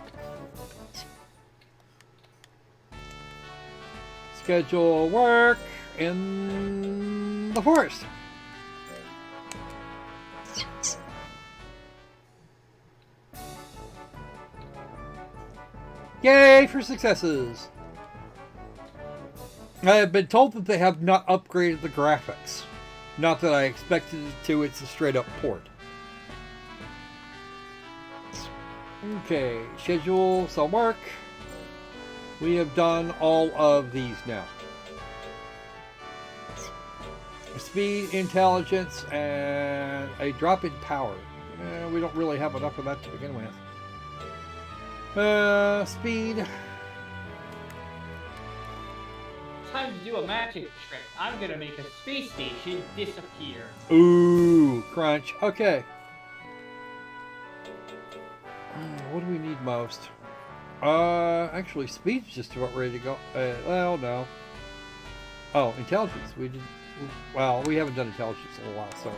Schedule work in the forest. Yay for successes! I have been told that they have not upgraded the graphics. Not that I expected it to, it's a straight up port. Okay, schedule some work. We have done all of these now. Speed, intelligence, and a drop in power. We don't really have enough of that to begin with. Speed. Time to do a magic trick. I'm gonna make a space station disappear. Ooh, crunch. Okay. What do we need most? Actually, speed's just about ready to go. Well, no. Oh, intelligence. We did. Well, we haven't done intelligence in a while, so.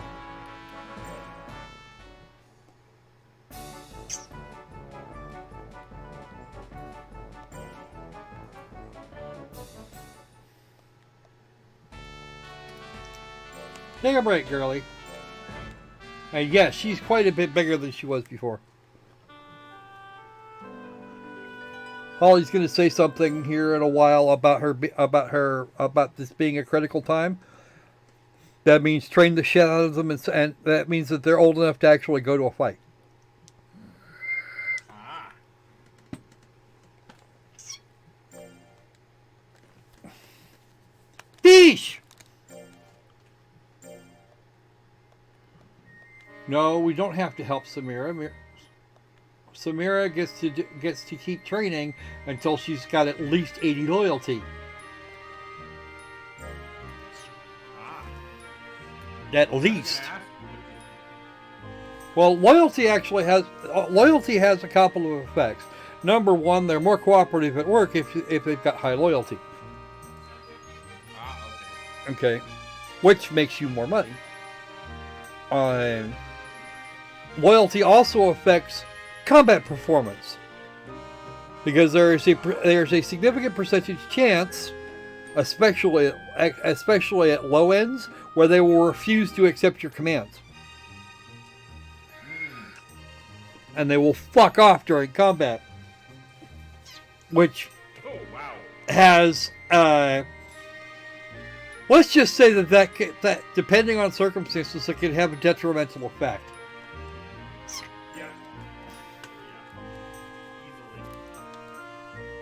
Take a break, girlie. And yes, she's quite a bit bigger than she was before. Holly's going to say something here in a while about this being a critical time. That means train the shit out of them, and that means that they're old enough to actually go to a fight. Deesh! No, we don't have to help Samira. Samira gets to keep training until she's got at least 80 loyalty. At least. Well, loyalty has a couple of effects. Number one, they're more cooperative at work if they've got high loyalty. Okay, which makes you more money. Loyalty also affects combat performance, because there's a significant percentage chance, especially at low ends, where they will refuse to accept your commands, and they will fuck off during combat, which has let's just say that depending on circumstances, it can have a detrimental effect.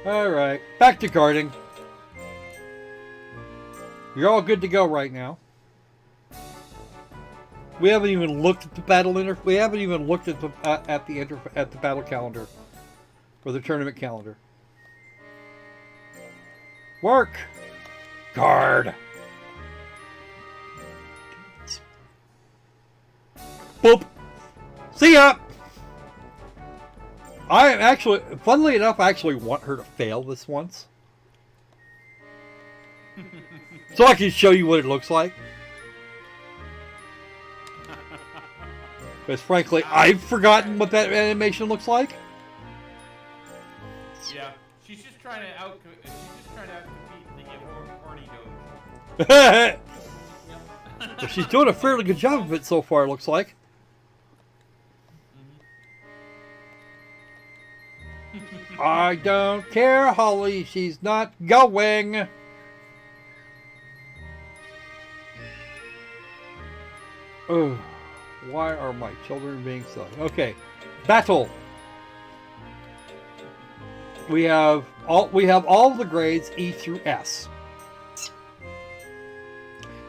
Alright, back to guarding. You're all good to go right now. We haven't even looked at the battle we haven't even looked at the battle calendar or the tournament calendar. Work. Guard. Boop. See ya. I am actually, funnily enough, I actually want her to fail this once. So I can show you what it looks like. Because frankly, I've forgotten what that animation looks like. Yeah, she's just trying to outcompete the horny doge. Well, she's doing a fairly good job of it so far, it looks like. I don't care, Holly. She's not going. Oh, why are my children being silly? Okay, battle. We have all the grades E through S,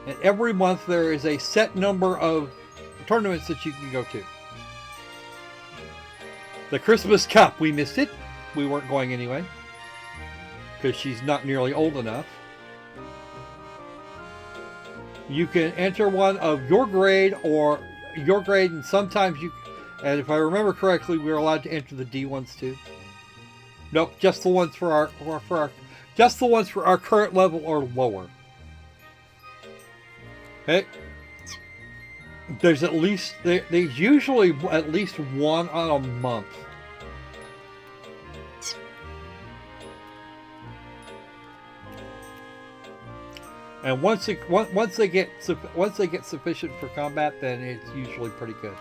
and every month there is a set number of tournaments that you can go to. The Christmas Cup, we missed it. We weren't going anyway. because she's not nearly old enough. You can enter one of your grade and sometimes you, and if I remember correctly, we're allowed to enter the D ones too. Nope, just the ones for our current level or lower. Okay. There's usually at least one on a month. And once they get sufficient for combat, then it's usually pretty good.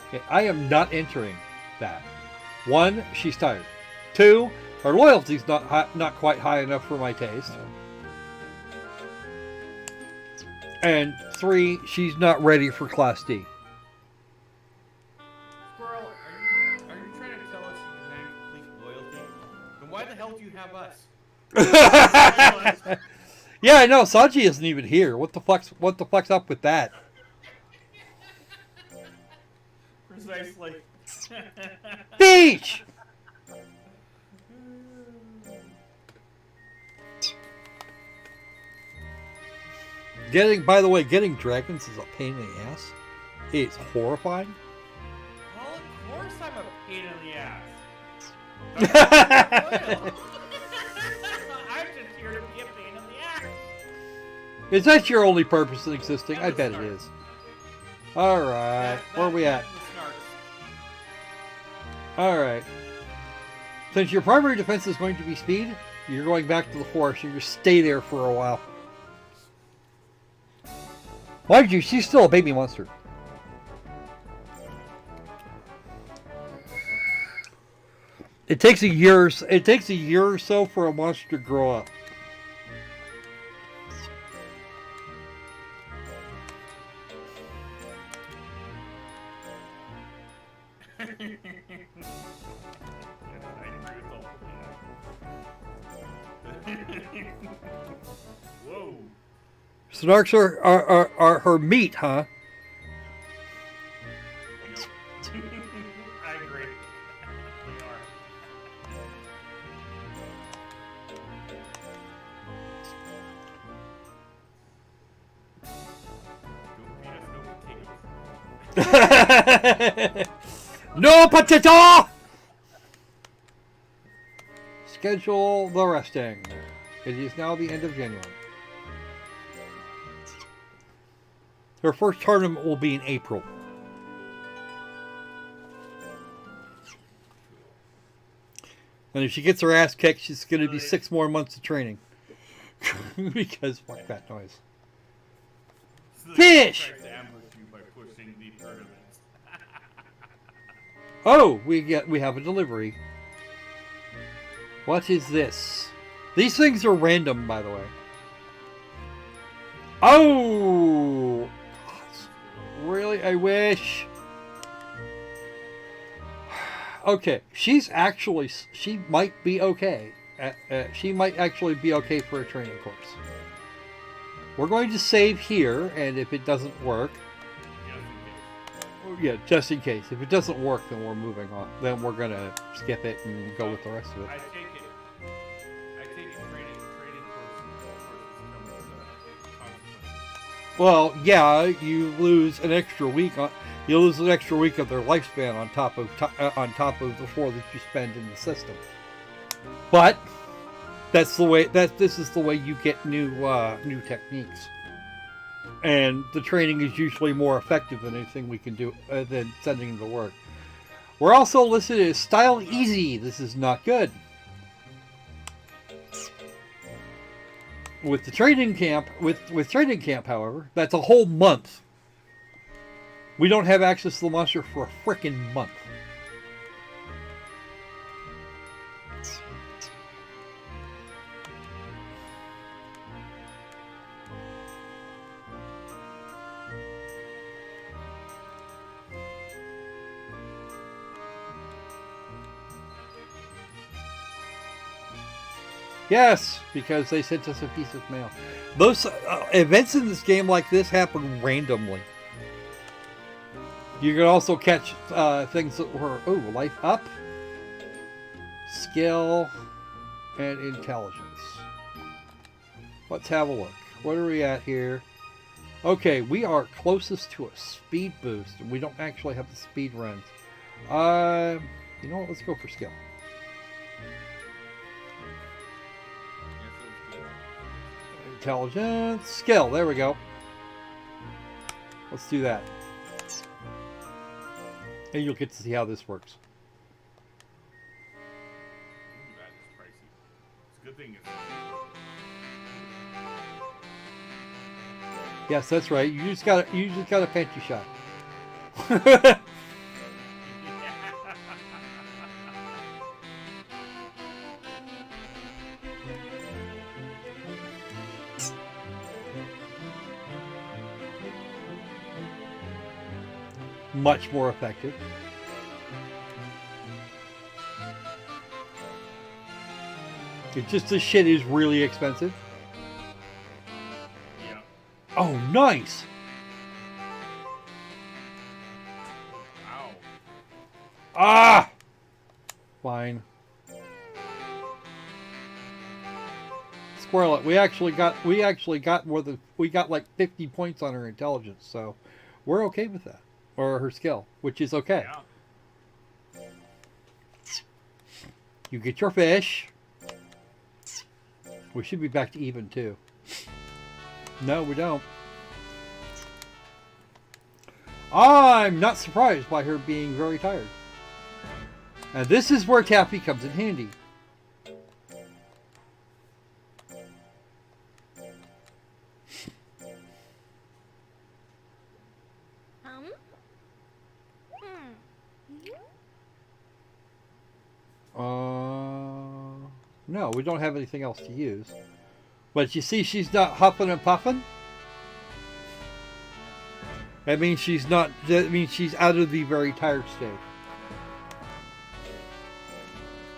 Okay, I am not entering that. 1, she's tired. 2, her loyalty's not quite high enough for my taste. And 3, she's not ready for Class D. Squirrel, are you trying to tell us you have complete loyalty? Then why the hell do you have us? Yeah, I know. Sanji isn't even here. What the fuck's up with that? Precisely. Beach! By the way, getting dragons is a pain in the ass. It's horrifying. Well, of course I'm a pain in the ass. I'm just here to be a pain in the ass. Is that your only purpose in existing? I bet it is. Alright, where are we at? Alright. Since your primary defense is going to be speed, you're going back to the forest. You just stay there for a while. Mind you, she's still a baby monster. It takes a year or so for a monster to grow up. Whoa. Snarks are her meat, huh? I agree. They are. No potato! Schedule the resting. It is now the end of January. Her first tournament will be in April. And if she gets her ass kicked, she's going to be 6 more months of training. Because fuck that noise. Fish! Tries to ambush you by pushing the tournaments. Oh, we have a delivery. What is this? These things are random, by the way. Oh! God, really? I wish. Okay, she might be okay. She might actually be okay for a training course. We're going to save here, and if it doesn't work, yeah, just in case. If it doesn't work, then we're moving on. Then we're gonna skip it and go with the rest of it. I take it training courses come with consequences. Well, yeah, you lose an extra week of their lifespan on top of the 4 that you spend in the system. But this is the way you get new techniques, and the training is usually more effective than anything we can do than sending them to work. We're also listed as style easy. This is not good. With the training camp, however, that's a whole month. We don't have access to the monster for a frickin' month. Yes, because they sent us a piece of mail. Those events in this game like this happen randomly. You can also catch things that were, life up, skill, and intelligence. Let's have a look. What are we at here? Okay, we are closest to a speed boost, and we don't actually have the speed runs. You know what? Let's go for skill. Intelligence, skill. There we go. Let's do that. And you'll get to see how this works. That is pricey. It's a good thing it's Yes, that's right. You just got a panty shot. Much more effective. It's just this shit is really expensive. yeah. Oh, nice. Wow. Ah. Fine. Squirrel it. We actually got more than we got like 50 points on her intelligence, so we're okay with that. Or her skill, which is okay. Yeah. You get your fish. We should be back to even too. No, we don't. I'm not surprised by her being very tired. And this is where Taffy comes in handy. No, we don't have anything else to use. But you see she's not huffing and puffing? That means she's not, that means she's out of the very tired state.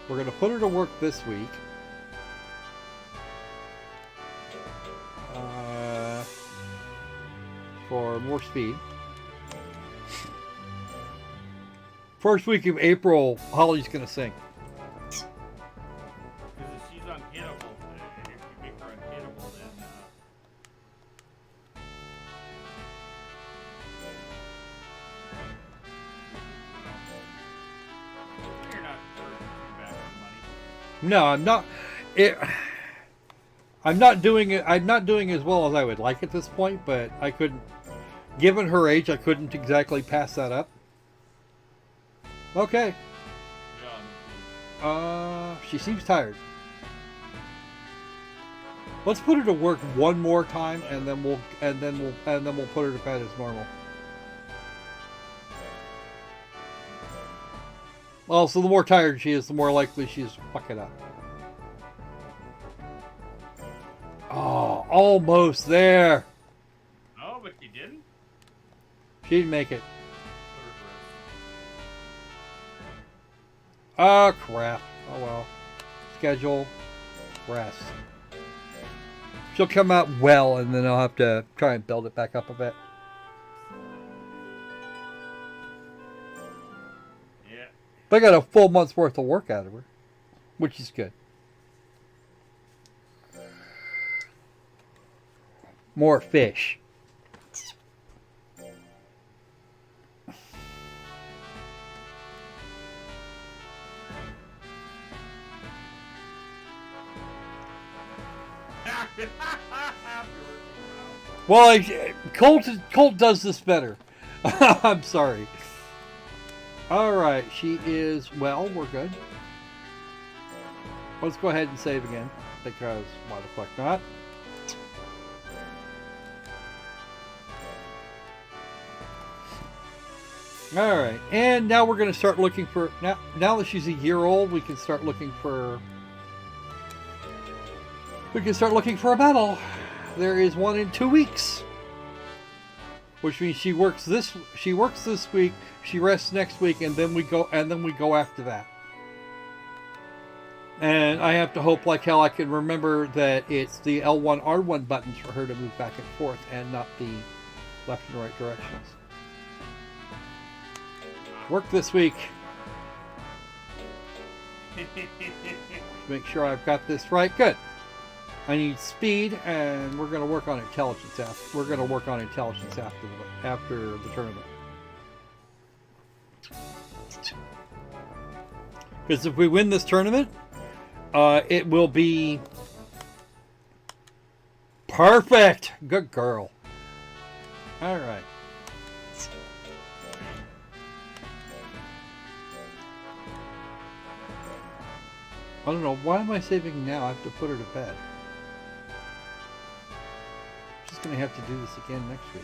We're going to put her to work this week. For more speed. First week of April, Holly's going to sing. She's unhittable. If you make her unhittable, then you're not earning too bad for money. No, I'm not. I'm not doing it. I'm not doing as well as I would like at this point. But I couldn't, given her age, I couldn't exactly pass that up. Okay. She seems tired. Let's put her to work one more time, and then we'll put her to bed as normal. Also, the more tired she is, the more likely she's fucking up. Oh, almost there. Oh, but you didn't? She didn't make it. Put her Oh, crap. Oh, well. Schedule. Rest. She'll come out well, and then I'll have to try and build it back up a bit. Yeah. But I got a full month's worth of work out of her, which is good. More fish. Well, Colt does this better. I'm sorry. Alright, she is, well, we're good. Let's go ahead and save again, because why the fuck not? Alright, and now we're going to start looking for, now that she's a year old, we can start looking for, a battle. There is one in 2 weeks. Which means she works this week, she rests next week, and then we go after that. And I have to hope like hell I can remember that it's the L1, R1 buttons for her to move back and forth, and not the left and right directions. Work this week. Make sure I've got this right. Good. I need speed, and we're going to work on intelligence after. We're going to work on intelligence after the tournament. Because if we win this tournament, it will be perfect. Good girl. All right. I don't know. Why am I saving now? I have to put her to bed. I'm just going to have to do this again next week.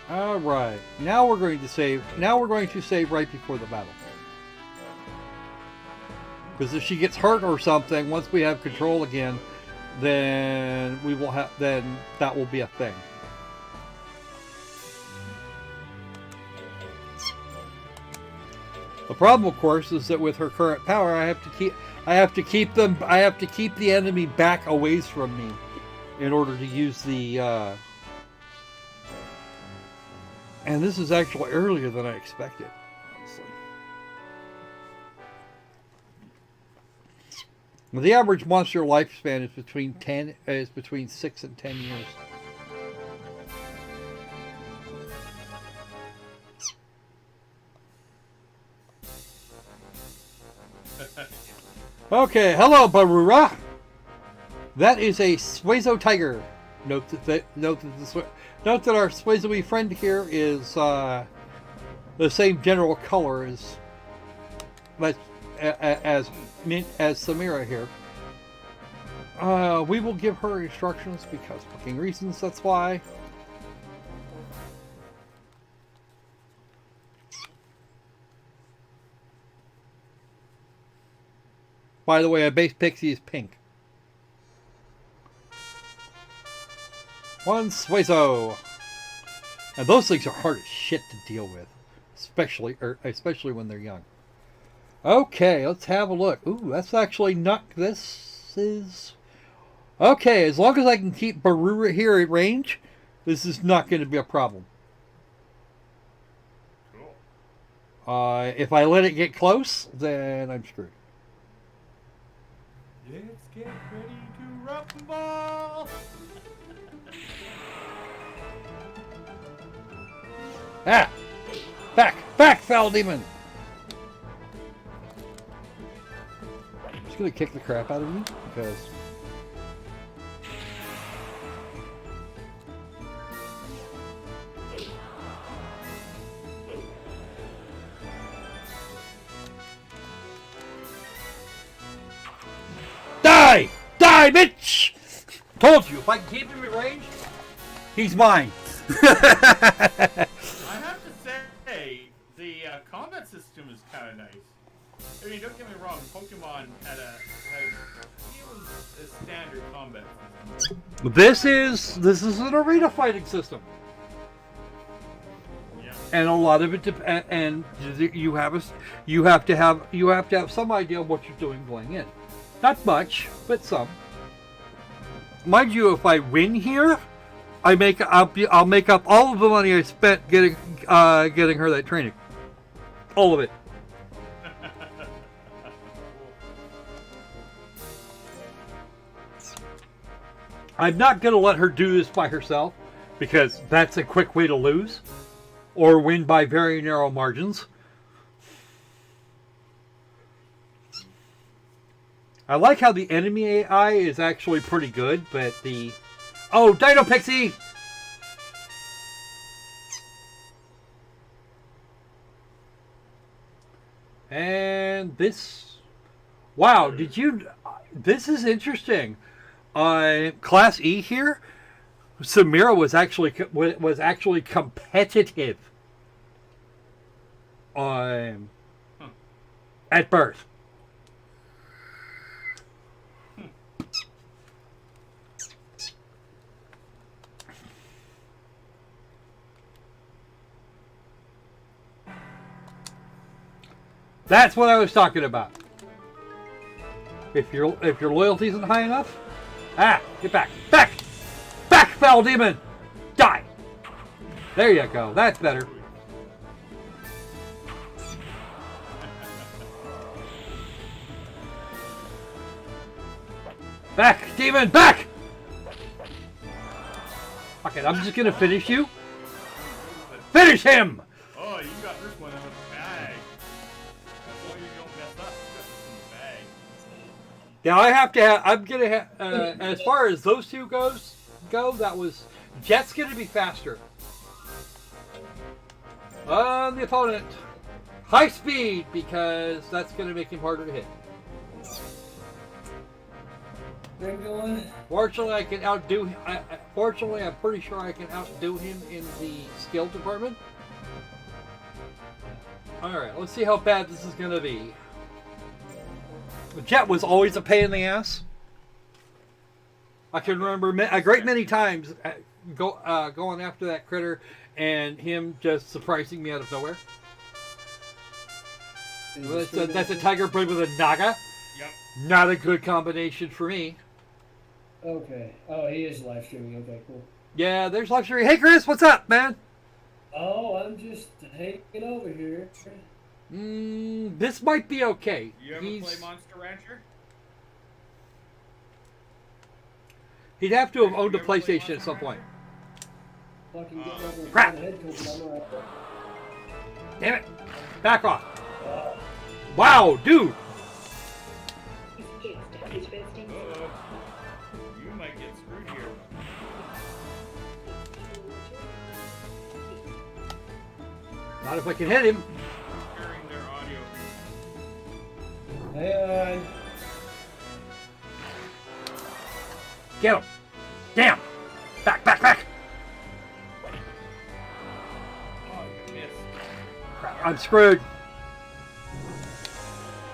All right. Now we're going to save. Now we're going to save right before the battle. Because if she gets hurt or something, once we have control again, then we will have. Then that will be a thing. The problem, of course, is that with her current power, I have to keep the enemy back away from me, in order to use the. And this is actually earlier than I expected, honestly. The average monster lifespan is between 6 and 10 years. Okay, hello, Barura. That is a Suezo tiger. Note that our Suezo friend here is the same general color as Samira here. We will give her instructions because fucking reasons, that's why. By the way, a base pixie is pink. One Suezo. And those things are hard as shit to deal with. Especially when they're young. Okay, let's have a look. Ooh, that's actually not... This is... Okay, as long as I can keep Barura here at range, this is not going to be a problem. Cool. If I let it get close, then I'm screwed. Let's get ready to rumble! Ah! Back, foul demon! I'm just gonna kick the crap out of you, because... Die! Die, bitch! Told you, if I can keep him at range, he's mine. I have to say, the combat system is kind of nice. I mean, don't get me wrong, Pokemon had a standard combat system. This is an arena fighting system. Yeah. And a lot of it and you have to have some idea of what you're doing going in. Not much, but some. Mind you, if I win here, I'll make up all of the money I spent getting her that training. All of it. I'm not going to let her do this by herself, because that's a quick way to lose, or win by very narrow margins. I like how the enemy AI is actually pretty good, but the... Oh, Dino Pixie! And this... Wow, did you... This is interesting. Class E here, Samira was actually competitive at birth. That's what I was talking about. If your loyalty isn't high enough, get back, back, foul demon, die. There you go. That's better. Back, demon, back. Fuck it, I'm just gonna finish you. Finish him. Oh, you got this one in the bag. As long as you don't mess up, you got this in the bag. Now I have to have. I'm gonna have. As far as those two go, that was Jet's gonna be faster. On the opponent, high speed because that's gonna make him harder to hit. Fortunately, I can outdo. Fortunately, I'm pretty sure I can outdo him in the skill department. All right, let's see how bad this is gonna be. Jet was always a pain in the ass. I can remember a great many times going after that critter and him just surprising me out of nowhere. That's a tiger bred with a naga. Yep. Not a good combination for me. Okay. Oh, he is live streaming. Okay, cool. Yeah, there's live streaming. Hey, Chris, what's up, man? Oh, I'm just hanging over here. This might be okay. You ever play Monster Rancher? He'd have to have owned a PlayStation at some point. Fucking get over Crap. the head coach, I'm alright. Damn it. Back off. Wow, dude. Uh-oh. You might get screwed here. Not if I can hit him. Hearing their audio. Hang on. Get him. Damn. Back, back, back. Oh, you missed. Crap, I'm screwed.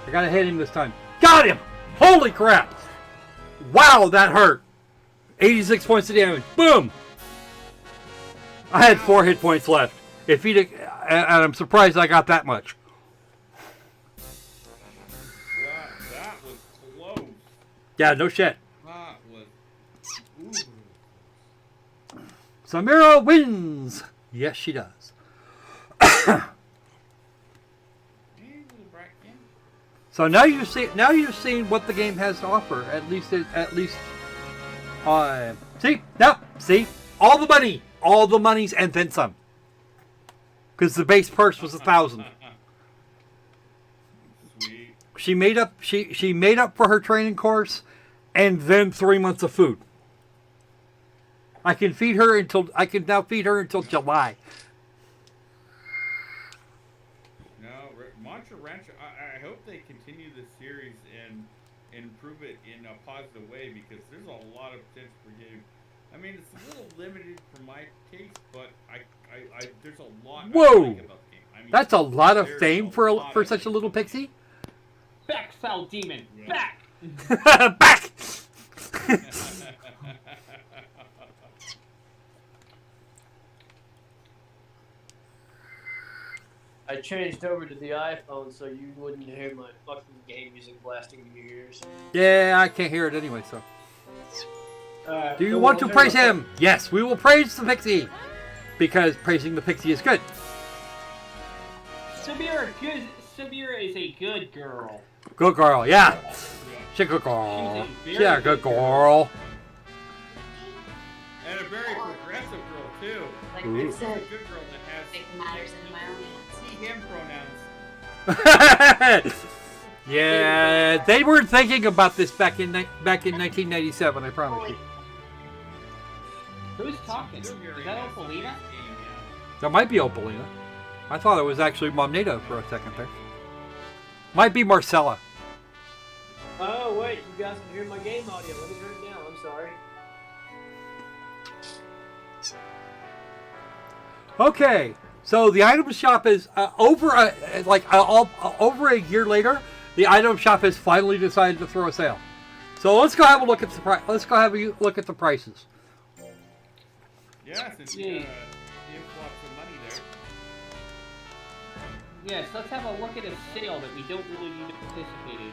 I gotta hit him this time. Got him! Holy crap! Wow, that hurt. 86 points of damage. Boom! I had 4 hit points left. If he'd, and I'm surprised I got that much. That was close. Yeah, no shit. That was. Ooh. Samira wins. Yes, she does. So now you've seen what the game has to offer. At least, see all the monies, and then some. Because the base purse was 1,000. Sweet. She made up for her training course, and then 3 months of food. I can now feed her until July. No, Monster Rancher. I hope they continue this series and improve it in a positive way because there's a lot of potential for game. I mean, it's a little limited for my taste, but there's a lot. Whoa! I like about the game. I mean, That's a lot of there's fame a for lot of such a little fame. pixie. Back, foul demon! Yeah. Back! Back! I changed over to the iPhone so you wouldn't hear my fucking game music blasting in your ears. Yeah, I can't hear it anyway, so. Do you so want to we'll praise turn him? Yes, we will praise the pixie. Because praising the pixie is good. Samira is a good girl. Good girl, yeah. She's a good girl. She's a She's a good girl. And a very progressive girl too. Like Ooh. I A said, good girl that has it matters in my own hands. he/him pronouns. Yeah, they weren't thinking about this back in 1997, I promise you. Who's talking? Is that Opalina? That might be Opalina. I thought it was actually Momnado for a second there. Might be Marcella. Oh, wait, you guys can hear my game audio. Let me turn it down. I'm sorry. Okay, so the item shop is over a year later. The item shop has finally decided to throw a sale. So let's go have a look at the Let's go have a look at the prices. Yeah, since you got an influx of money Yes, let's have a look at a sale that we don't really need to participate in.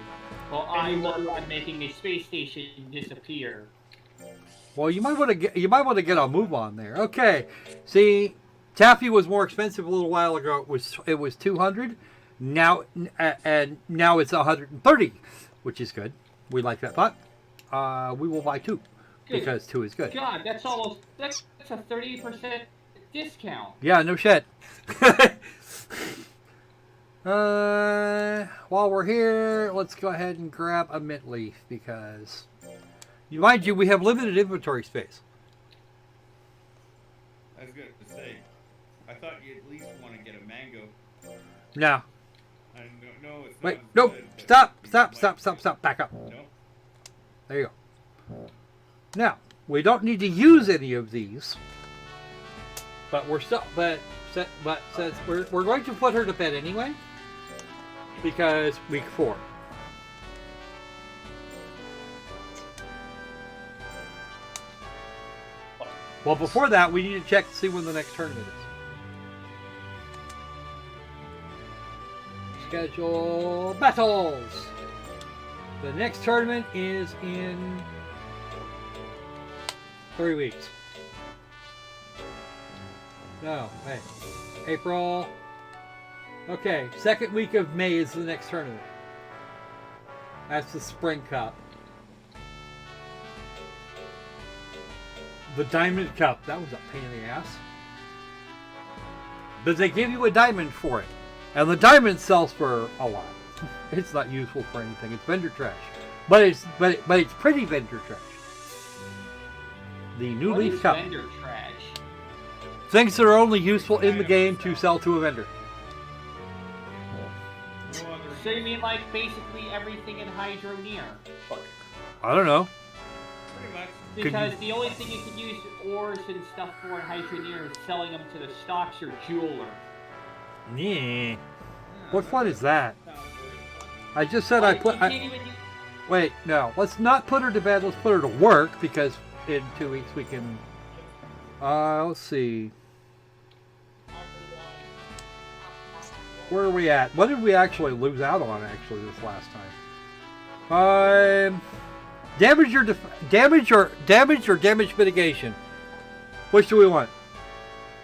Well, I work on making a space station disappear. Well, you might want to get a move on there. Okay, see, Taffy was more expensive a little while ago. It was 200. Now and now it's 130, which is good. We like that thought. We will buy 2 because 2 is good. God, that's a 30% discount. Yeah, no shit. While we're here, let's go ahead and grab a mint leaf because, mind you, we have limited inventory space. I was going to say, I thought you at least want to get a mango. No. No, it's Wait, not nope. good, but- Stop. Back up. No. There you go. Now, we don't need to use any of these, but since we're going to put her to bed anyway, because week 4. Well, before that, we need to check to see when the next tournament is. Schedule battles. The next tournament is in 3 weeks. No, wait. April. Okay, second week of May is the next tournament. That's the Spring Cup. The Diamond Cup. That was a pain in the ass. But they give you a diamond for it. And the diamond sells for a lot. It's not useful for anything. It's vendor trash. But it's pretty vendor trash. The New Leaf Cup. Vendor trash? Things that are only useful in the game to sell to a vendor. No other. So you mean like basically everything in Hydro Near? I don't know. Pretty much. Because the only thing you can use ores and stuff for in Hydro Near is selling them to the stocks or jeweler. Yeah. What fun is that? Sounds very fun. I just said Wait, no. Let's not put her to bed. Let's put her to work because in 2 weeks we can... let's see. Where are we at? What did we actually lose out on actually this last time? Damage or damage mitigation? Which do we want?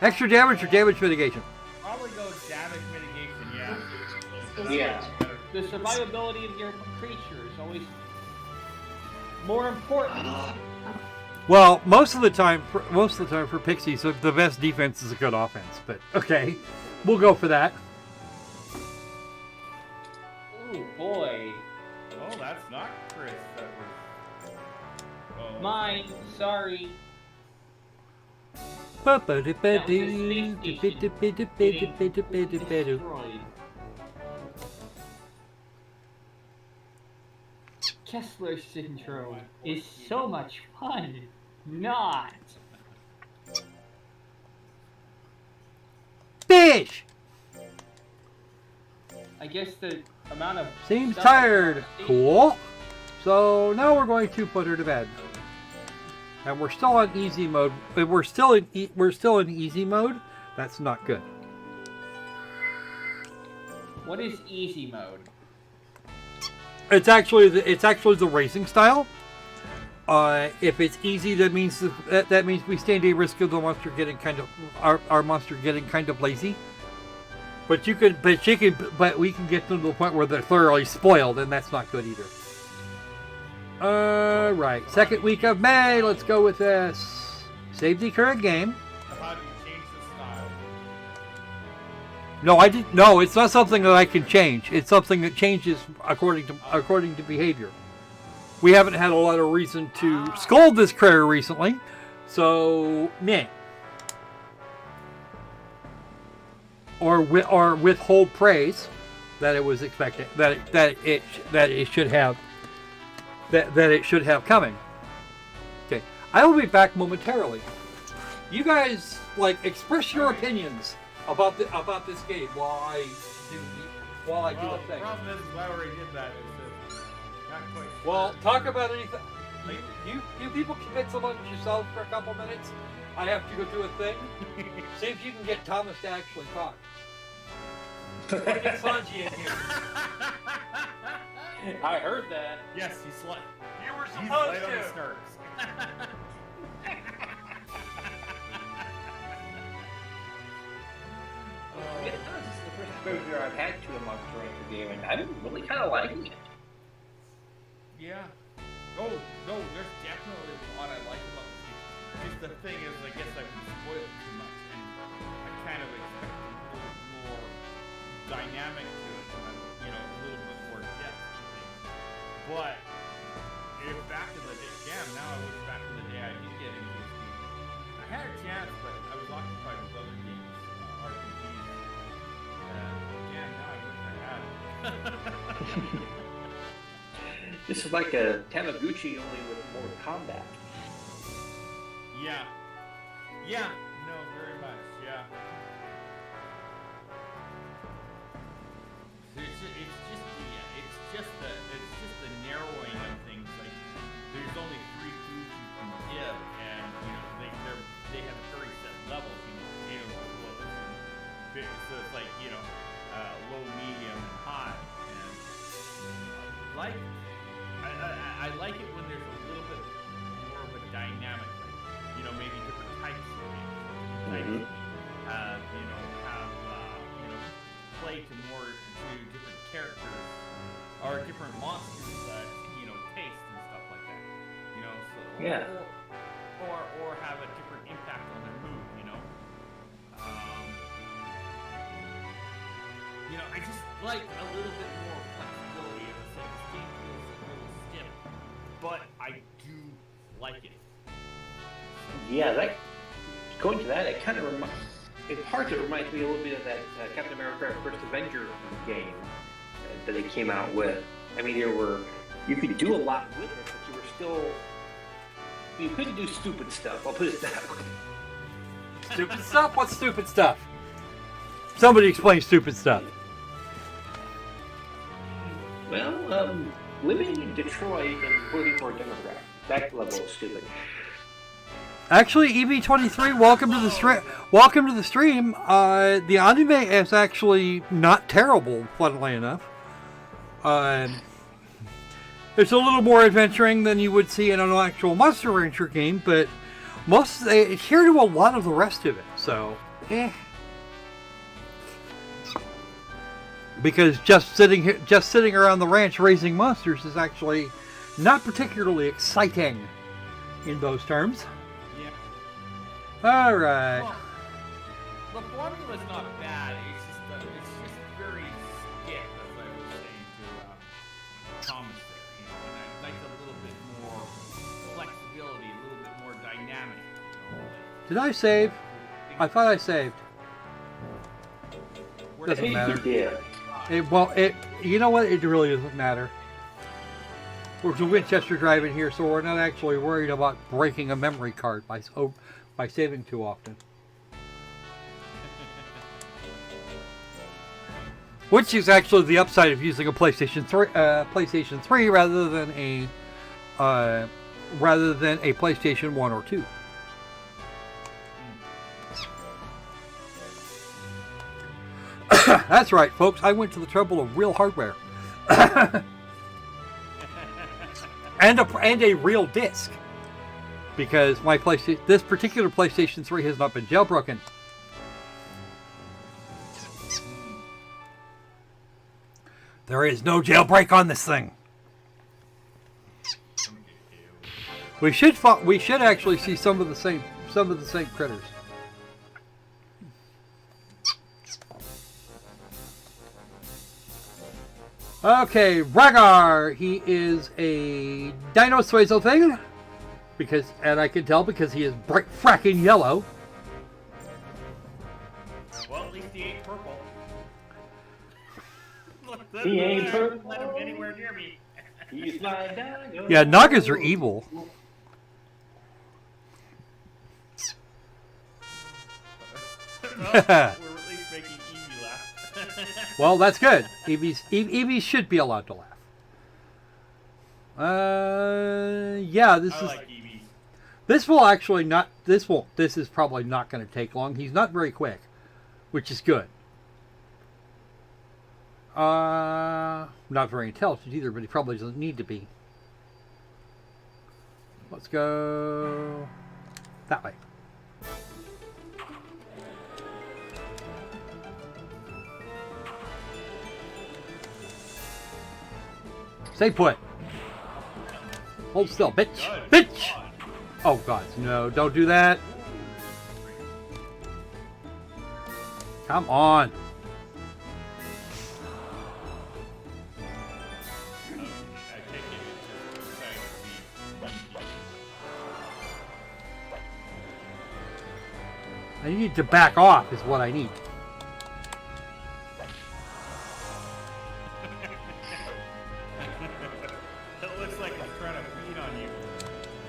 Extra damage or damage mitigation? Probably go damage mitigation, yeah. Yeah. The survivability of your creature is always more important. Well, most of the time for Pixies, the best defense is a good offense. But okay, we'll go for that. Oh boy. Oh, that's not Chris. That was... Oh. Mine, sorry. Destroyed. Kessler syndrome is so much fun. Not. Fish! I guess the amount of Seems stuff- tired. Cool. So now we're going to put her to bed. And we're still on easy mode. We're still in easy mode. That's not good. What is easy mode? It's actually the racing style. If it's easy, that means we stand a risk of the monster getting our monster getting kind of lazy. But we can get them to the point where they're thoroughly spoiled, and that's not good either. Right. Second week of May. Let's go with this. Save the current game. How do you change the style? No, I didn't. No, it's not something that I can change. It's something that changes according to behavior. We haven't had a lot of reason to scold this critter recently, so meh. Or withhold praise that it was expected that it should have coming. Okay, I will be back momentarily. You guys express your opinions about this game while I do the The thing. problem is, I already did that. It's not quite. Well, talk about anything. You people commit amongst yourselves for a couple minutes. I have to go do a thing. See if you can get Thomas to actually talk. Get Sanji in here. I heard that. Yes, he's You were he's supposed light on the to. snarks. Yeah, this is the first exposure I've had to a Monster Rancer game, and I'm really kind of liking it. Yeah. Oh, no, there's definitely a lot I like about this game. Just the thing is, I guess I've been spoiled too much, and I kind of expect a little more dynamic to it, and, you know, a little bit more depth to things. But, if back in the day, damn, now I wish back in the day I did get into this game. I had a chance, but I was occupied with other games, RPGs. And, damn, now I wish I had. This is like a Tamaguchi only with more combat. Yeah. Yeah. No, very much. Yeah. It's just the narrowing of things. Like there's only 3 foods you can give, and you know they have very set levels. You know, potatoes are lowest, and so it's like low, medium, and high. And like I like it when there's a little bit more of a dynamic. Like, maybe different types of games. Have play to different characters or different monsters that taste and stuff like that. Yeah. Or have a different impact on their mood. I just like a little bit more flexibility. As I said, this game feels a little stiff, but I do like it. Yeah, going to that, it kind of in parts it reminds me a little bit of that Captain America First Avenger game that they came out with. I mean, you could do a lot with it, but you couldn't do stupid stuff. I'll put it that way. Stupid stuff? What's stupid stuff? Somebody explain stupid stuff. Well, living in Detroit and voting for a Democrat, that level of stupid. Actually, EB23, welcome to the stream. Welcome to the stream. The anime is actually not terrible, funnily enough. It's a little more adventuring than you would see in an actual Monster Rancher game, but they adhere to a lot of the rest of it. So, because just sitting around the ranch raising monsters is actually not particularly exciting in those terms. All right. Well, the formula's not bad. It's just very stiff, as I was saying to Thomas there. And I'd like a little bit more flexibility, a little bit more dynamic. Did I save? I thought I saved. Doesn't matter. You know what? It really doesn't matter. There's a Winchester drive in here, so we're not actually worried about breaking a memory card by saving too often. Which is actually the upside of using a PlayStation 3 rather than a PlayStation 1 or 2. That's right, folks. I went to the trouble of real hardware. and a real disc. Because this particular PlayStation 3 has not been jailbroken. There is no jailbreak on this thing. We should actually see some of the same critters. Okay, Ragar. He is a Dino Suezo thing. And I can tell because he is bright fracking yellow. Well, at least he ain't purple. He ain't purple. Let him anywhere near me. He's my dino. Yeah, Nagas are evil. We're at least making Evie laugh. Well, that's good. Eevees should be allowed to laugh. Yeah, this I is. like Evie. This will actually not. This is probably not going to take long. He's not very quick, which is good. Not very intelligent either, but he probably doesn't need to be. Let's go that way. Stay put. Hold still, bitch. Bitch! Oh, God, no, don't do that. Come on. I need to back off is what I need. That looks like it's trying to feed on you.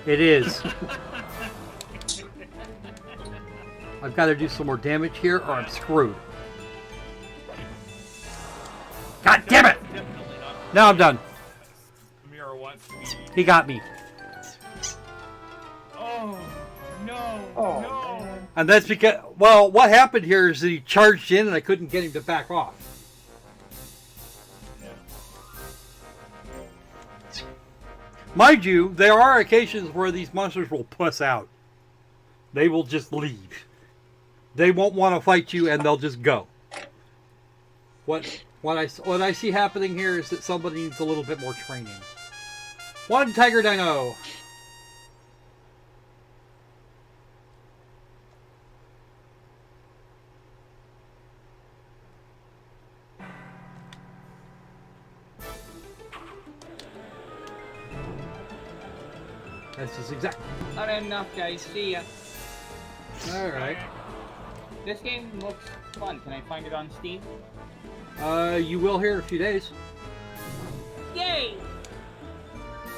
It is. I've got to do some more damage here or I'm screwed. God damn it! Now I'm done. Mira wants to be... He got me. Oh, no. Oh, no. man. And that's because, well, what happened here is that he charged in and I couldn't get him to back off. Mind you, there are occasions where these monsters will puss out. They will just leave. They won't want to fight you and they'll just go. What I see happening here is that somebody needs a little bit more training. One Tiger Dino. This is exact. Not enough, guys. See ya. All right. This game looks fun. Can I find it on Steam? You will here in a few days. Yay!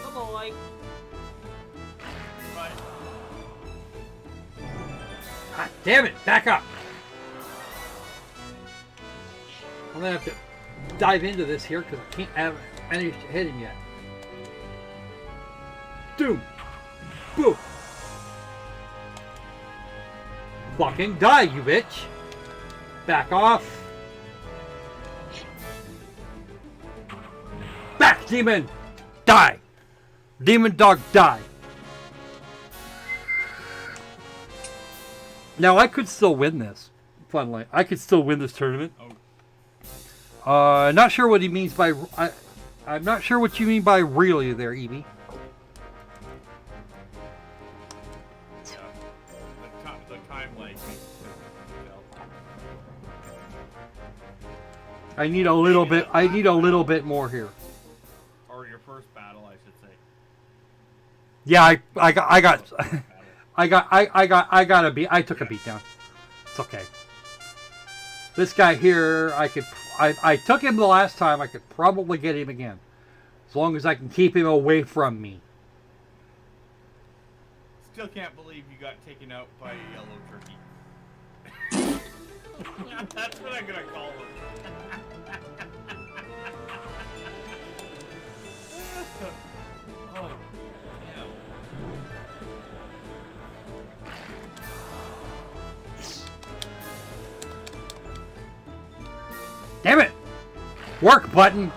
Oh boy. God damn it! Back up! I'm gonna have to dive into this here because I can't have any to hit him yet. Doom! Boom! Fucking die, you bitch! Back off! Back, demon! Die! Demon dog, die! Now, I could still win this. Funnily. I could still win this tournament. Not sure what he means by... I'm not sure what you mean by really there, Evie. The time lag. I need a little bit. I need a little bit more here. Or your first battle, I should say. Yeah, I got a beat. I took a beat down. It's okay. This guy here, I took him the last time. I could probably get him again, as long as I can keep him away from me. Still can't believe you got taken out by a yellow turkey. That's what I'm gonna call him. Oh, damn. Damn it! Work button.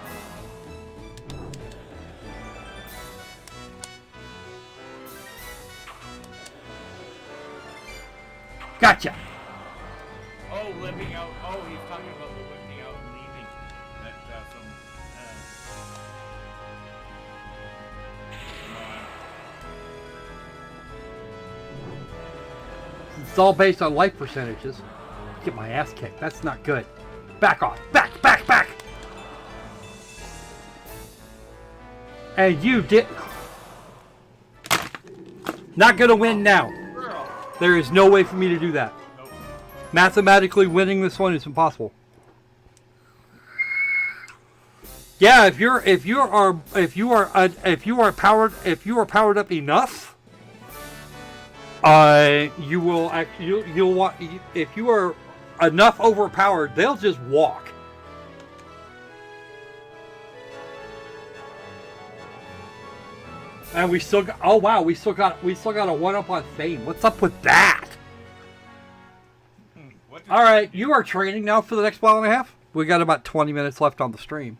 Gotcha. Oh, living out. Oh, he's talking about the living out and leaving. That It's all based on life percentages. Get my ass kicked. That's not good. Back off. Back. And you did. Not gonna win now. There is no way for me to do that. Nope. Mathematically winning this one is impossible. Yeah, if you are powered up enough, you will actually you'll want, if you are enough overpowered, they'll just walk. And we still got, oh wow, we still got a 1-up on Fame. What's up with that? All right, you are training now for the next mile and a half. We got about 20 minutes left on the stream.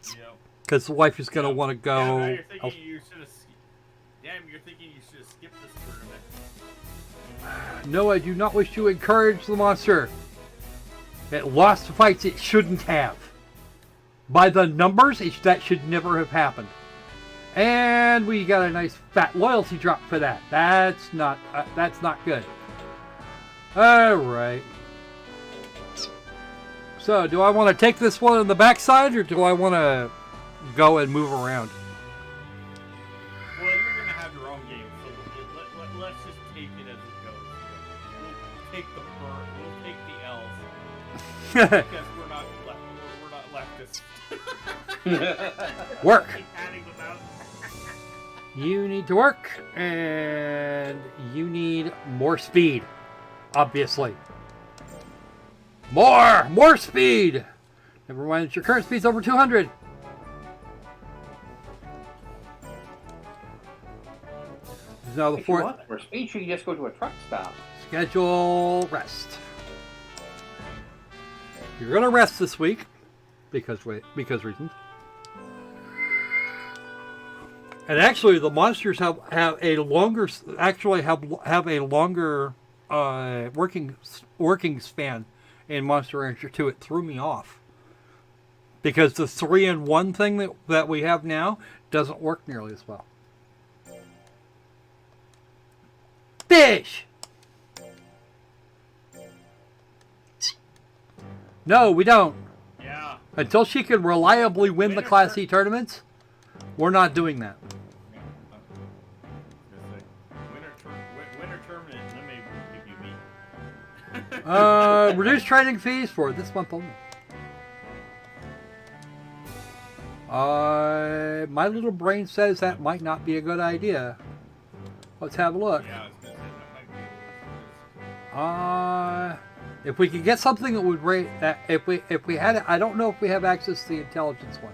Yep. Because the wife is going to want to Yeah, now go. you're thinking you should have. Damn, you're thinking you should have skipped this tournament. No, I do not wish to encourage the monster. It lost fights it shouldn't have. By the numbers, that should never have happened. And we got a nice fat loyalty drop for that. That's not good. All right. So, do I want to take this one on the backside, or do I want to go and move around? Well, you're gonna have your own game, so let's just take it as it goes. We'll take the burn. We'll take the L's because we're not leftists. Work. Keep adding them out. You need to work, and you need more speed, obviously. More speed. Never mind that your current speed's over 200. Now the If you fourth. want more speed, you can just go to a truck stop. Schedule rest. You're gonna rest this week because reasons. And actually, the monsters have a longer working span in Monster Rancher 2. It threw me off because the 3-in-1 thing that we have now doesn't work nearly as well. Fish! No, we don't. Yeah. Until she can reliably win the Class C tournaments, we're not doing that. Winter tournament, let me give you meat. Reduced trading fees for this month only. My little brain says that might not be a good idea. Let's have a look. Yeah, I was gonna say that might be. If we could get something that would rate that, if we had it, I don't know if we have access to the intelligence one.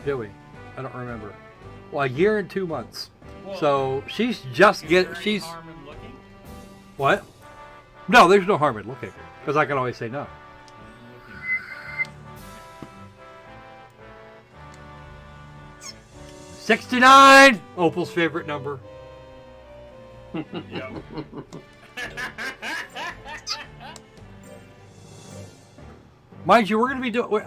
Do we? I don't remember. Well, a year and 2 months. Well, So she's just is there any she's harm in looking? what? No, there's no harm in looking because I can always say no. 69, Opal's favorite number. Yeah. Mind you, we're going to be doing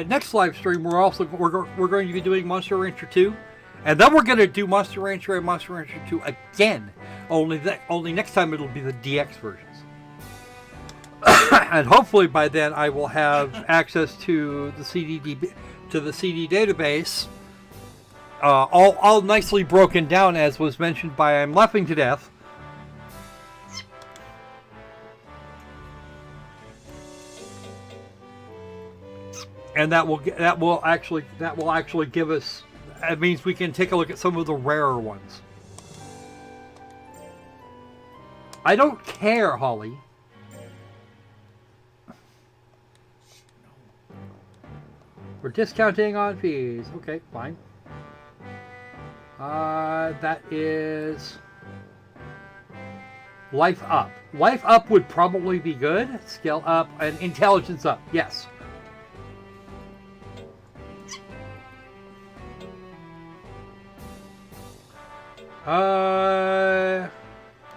next live stream. We're going to be doing Monster Rancher 2, and then we're going to do Monster Rancher and Monster Rancher 2 again. Only next time it'll be the DX versions. And hopefully by then I will have access to the CD database, all nicely broken down, as was mentioned by I'm Laughing to Death. And that will actually give us. It means we can take a look at some of the rarer ones. I don't care, Holly. We're discounting on fees. Okay, fine. That is life up. Life up would probably be good. Skill up and intelligence up. Yes.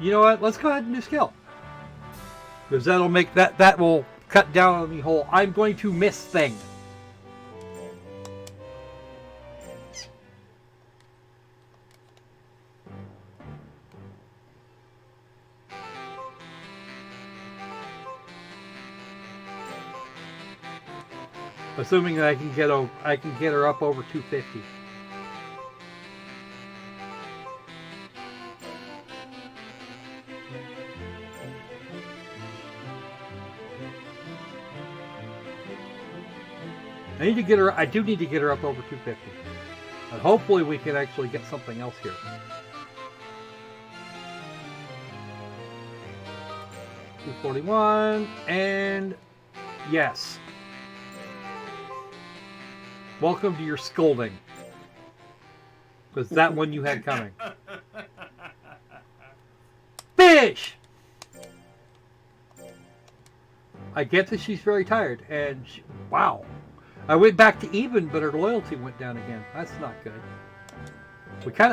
You know what? Let's go ahead and do skill. Because that'll make that will cut down on the whole I'm going to miss thing. Assuming that I can get her up over 250. I do need to get her up over 250. And hopefully we can actually get something else here. $241, and yes. Welcome to your scolding. Because that one you had coming. I get that she's very tired, and wow. I went back to even, but her loyalty went down again. That's not good.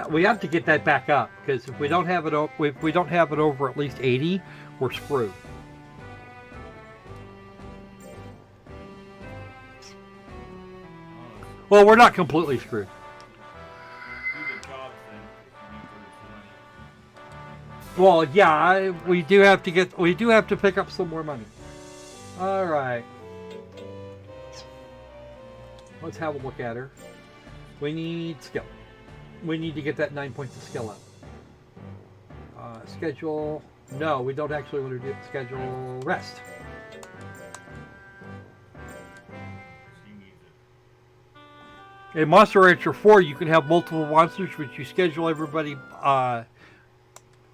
We have to get that back up, because if we don't have it over at least 80, we're screwed. Well, we're not completely screwed. Well, yeah, we do have to pick up some more money. All right. Let's have a look at her. We need skill. We need to get that 9 points of skill up. Schedule. No, we don't actually want to do schedule rest. In Monster Rancher 4, you can have multiple monsters, which you schedule everybody.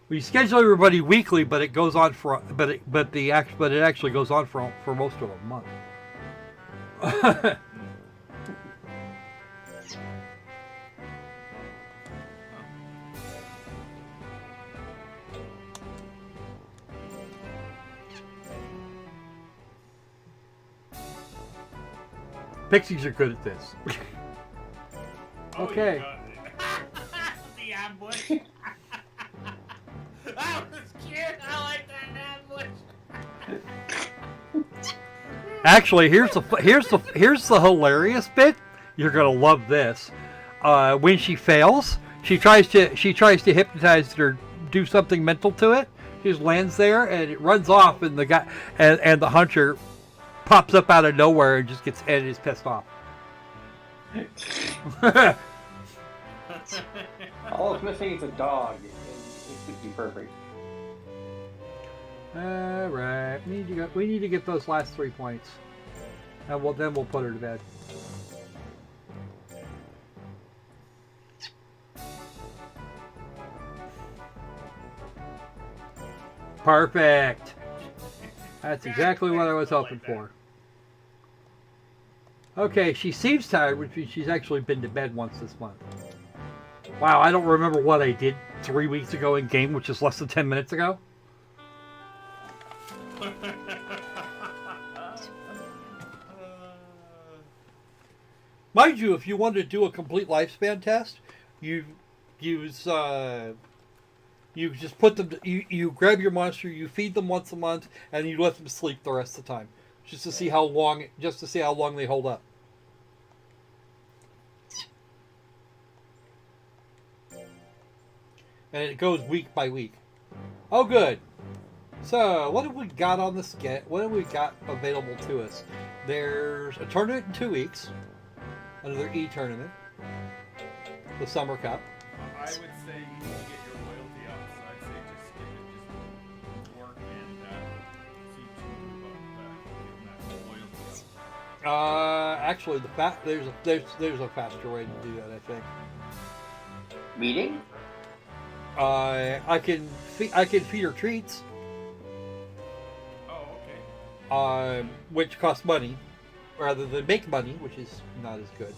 We schedule everybody weekly, but it goes on for it actually goes on for most of a month. Pixies are good at this. Okay. The ambush. That was cute. I like that ambush. Actually, here's the hilarious bit. You're gonna love this. When she fails, she tries to hypnotize it or do something mental to it. She just lands there and it runs off, and the guy and the hunter pops up out of nowhere and just is pissed off. All it's missing is a dog. It would be perfect. All right, we need to get those last 3 points, and then we'll put her to bed. Perfect. That's exactly what I was hoping for. Okay, she seems tired, which means she's actually been to bed once this month. Wow, I don't remember what I did 3 weeks ago in game, which is less than 10 minutes ago. Mind you, if you wanted to do a complete lifespan test, you just put them. You grab your monster, you feed them once a month, and you let them sleep the rest of the time, just to see how long they hold up. And it goes week by week. Oh, good. So, what have we got on the skit? What have we got available to us? There's a tournament in 2 weeks. Another E-tournament. The Summer Cup. I would say you need to get your loyalty up, so I'd say just skip it, just work and see if you can move up, getting that loyalty up. Actually, there's a faster way to do that, I think. Meeting? I can feed her treats. Oh, okay. Which costs money, rather than make money, which is not as good.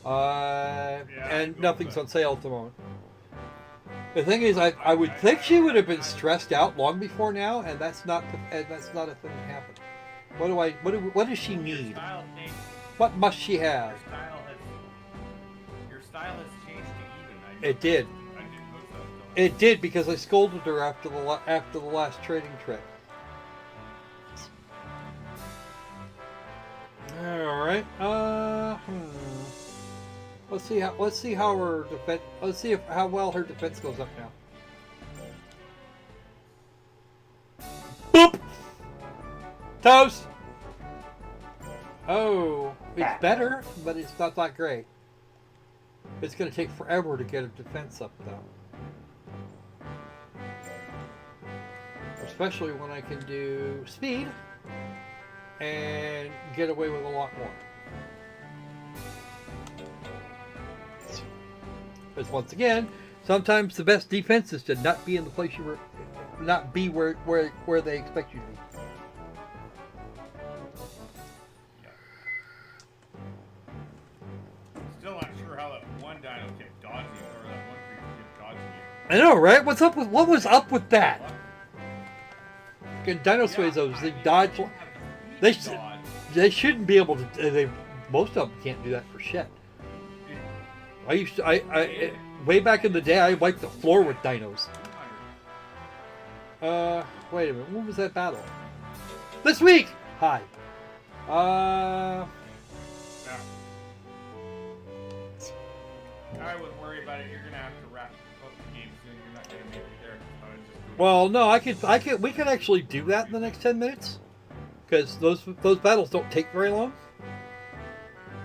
And nothing's on sale at the moment. The thing is, I would think she would have been stressed out long before now, and that's not a thing that happened. What does she need? What must she have? Your style has changed to even. It did. I didn't notice that. It did, because I scolded her after the last trading trip. All right. Let's see how her defense. Let's see how well her defense goes up now. Boop. Toast. Oh, it's better, but it's not that great. It's going to take forever to get her defense up, though. Especially when I can do speed and get away with a lot more. Because once again, sometimes the best defense is to not be in the place not be where they expect you to be. Still not sure how that one dino kept dodging, or that one creature kept dodging you. I know, right? What was up with that? Dino Suezos, they dodge. They God. they shouldn't be able to. Most of them can't do that for shit. I used to. Way back in the day, I wiped the floor with dinos. Wait a minute. When was that battle? This week. Hi. I wouldn't worry about it. You're gonna have to wrap up the game soon. You're not gonna make it there. Well, no, we can actually do that in the next 10 minutes. Because those battles don't take very long.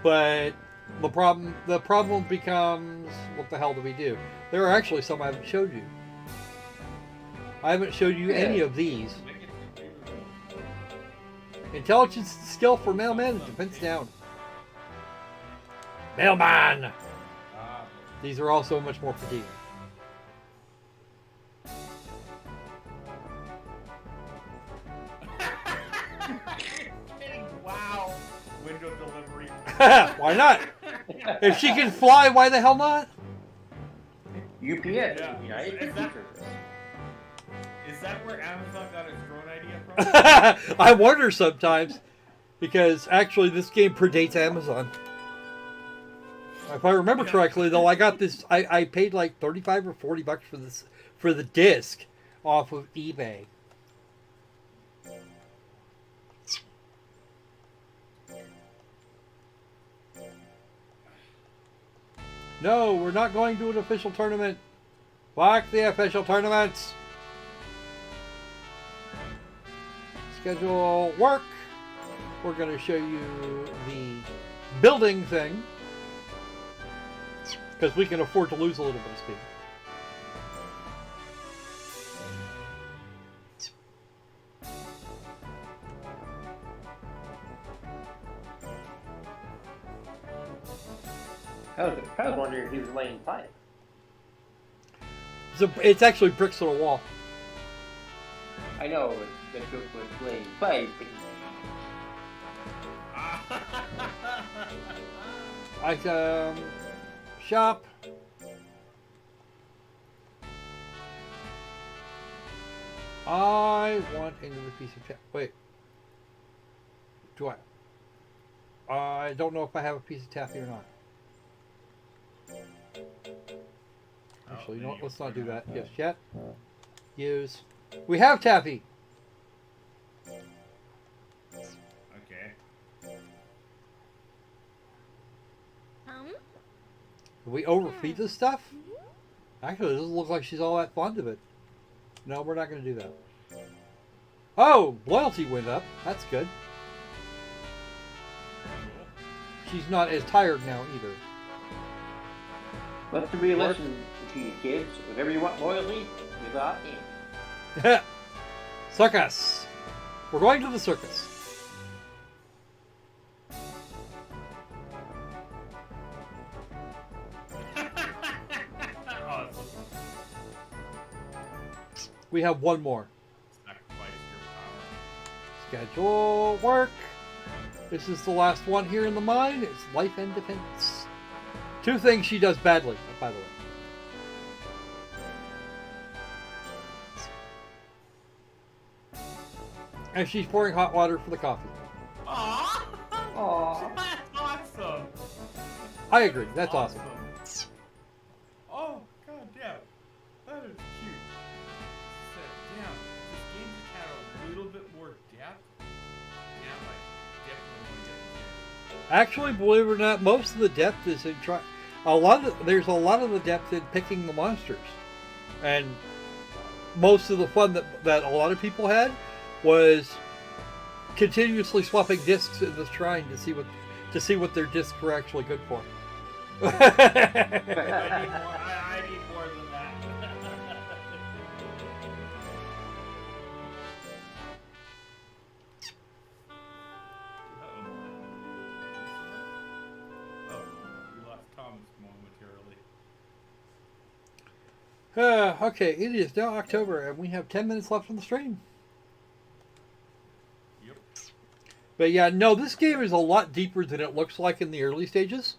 But the problem becomes, what the hell do we do? There are actually some I haven't showed you. I haven't showed you any of these. Intelligence and skill for mailman and defense down. Mailman! These are also much more fatiguing. Wow. Window delivery. Why not? If she can fly, why the hell not? UPS. Yeah. United Is Pizza. that where Amazon got its drone idea from? I wonder sometimes, because actually this game predates Amazon. If I remember correctly, though, I got this. I paid like $35 or $40 for the disc off of eBay. No, we're not going to an official tournament. Fuck the official tournaments. Schedule work. We're going to show you the building thing. Because we can afford to lose a little bit of speed. I was wondering if he was laying pipe. So it's actually bricks on a wall. I know the cook was laying pipe. I shop. I want another piece of taffy. Wait. Do I? I don't know if I have a piece of taffy or not. Actually, you know what? Let's not do that just yet. Use. We have taffy. Okay. Did we overfeed this stuff? Actually, it doesn't look like she's all that fond of it. No, we're not going to do that. Oh, loyalty went up. That's good. She's not as tired now either. Let there be a lesson to you kids. Whatever you want loyalty, you got in. Circus. We're going to the circus. We have one more. Sacrifice your power. Schedule work. This is the last one here in the mine. It's life and defense. Two things she does badly, by the way. And she's pouring hot water for the coffee. Aww! Aww. That's awesome! I agree. That's awesome. Oh, god damn. That is cute. Damn, this game just had a little bit more depth. Damn, I definitely want to get this game. Actually, believe it or not, most of the depth is in there's a lot of the depth in picking the monsters, and most of the fun that a lot of people had was continuously swapping discs in this shrine to see what their discs were actually good for. I need more than that. Oh, we lost Thomas momentarily. Okay, it is now October, and we have 10 minutes left on the stream. Yep. But yeah, no, this game is a lot deeper than it looks like in the early stages.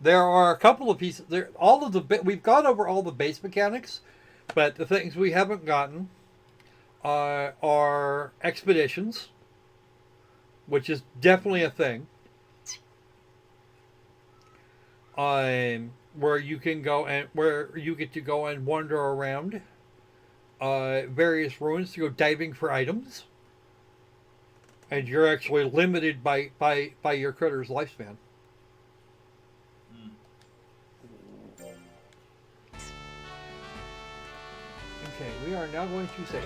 There are a couple of pieces. We've gone over all the base mechanics, but the things we haven't gotten are expeditions, which is definitely a thing. Where you can go and where you get to go and wander around various ruins to go diving for items, and you're actually limited by your critter's lifespan. Okay, we are now going to save.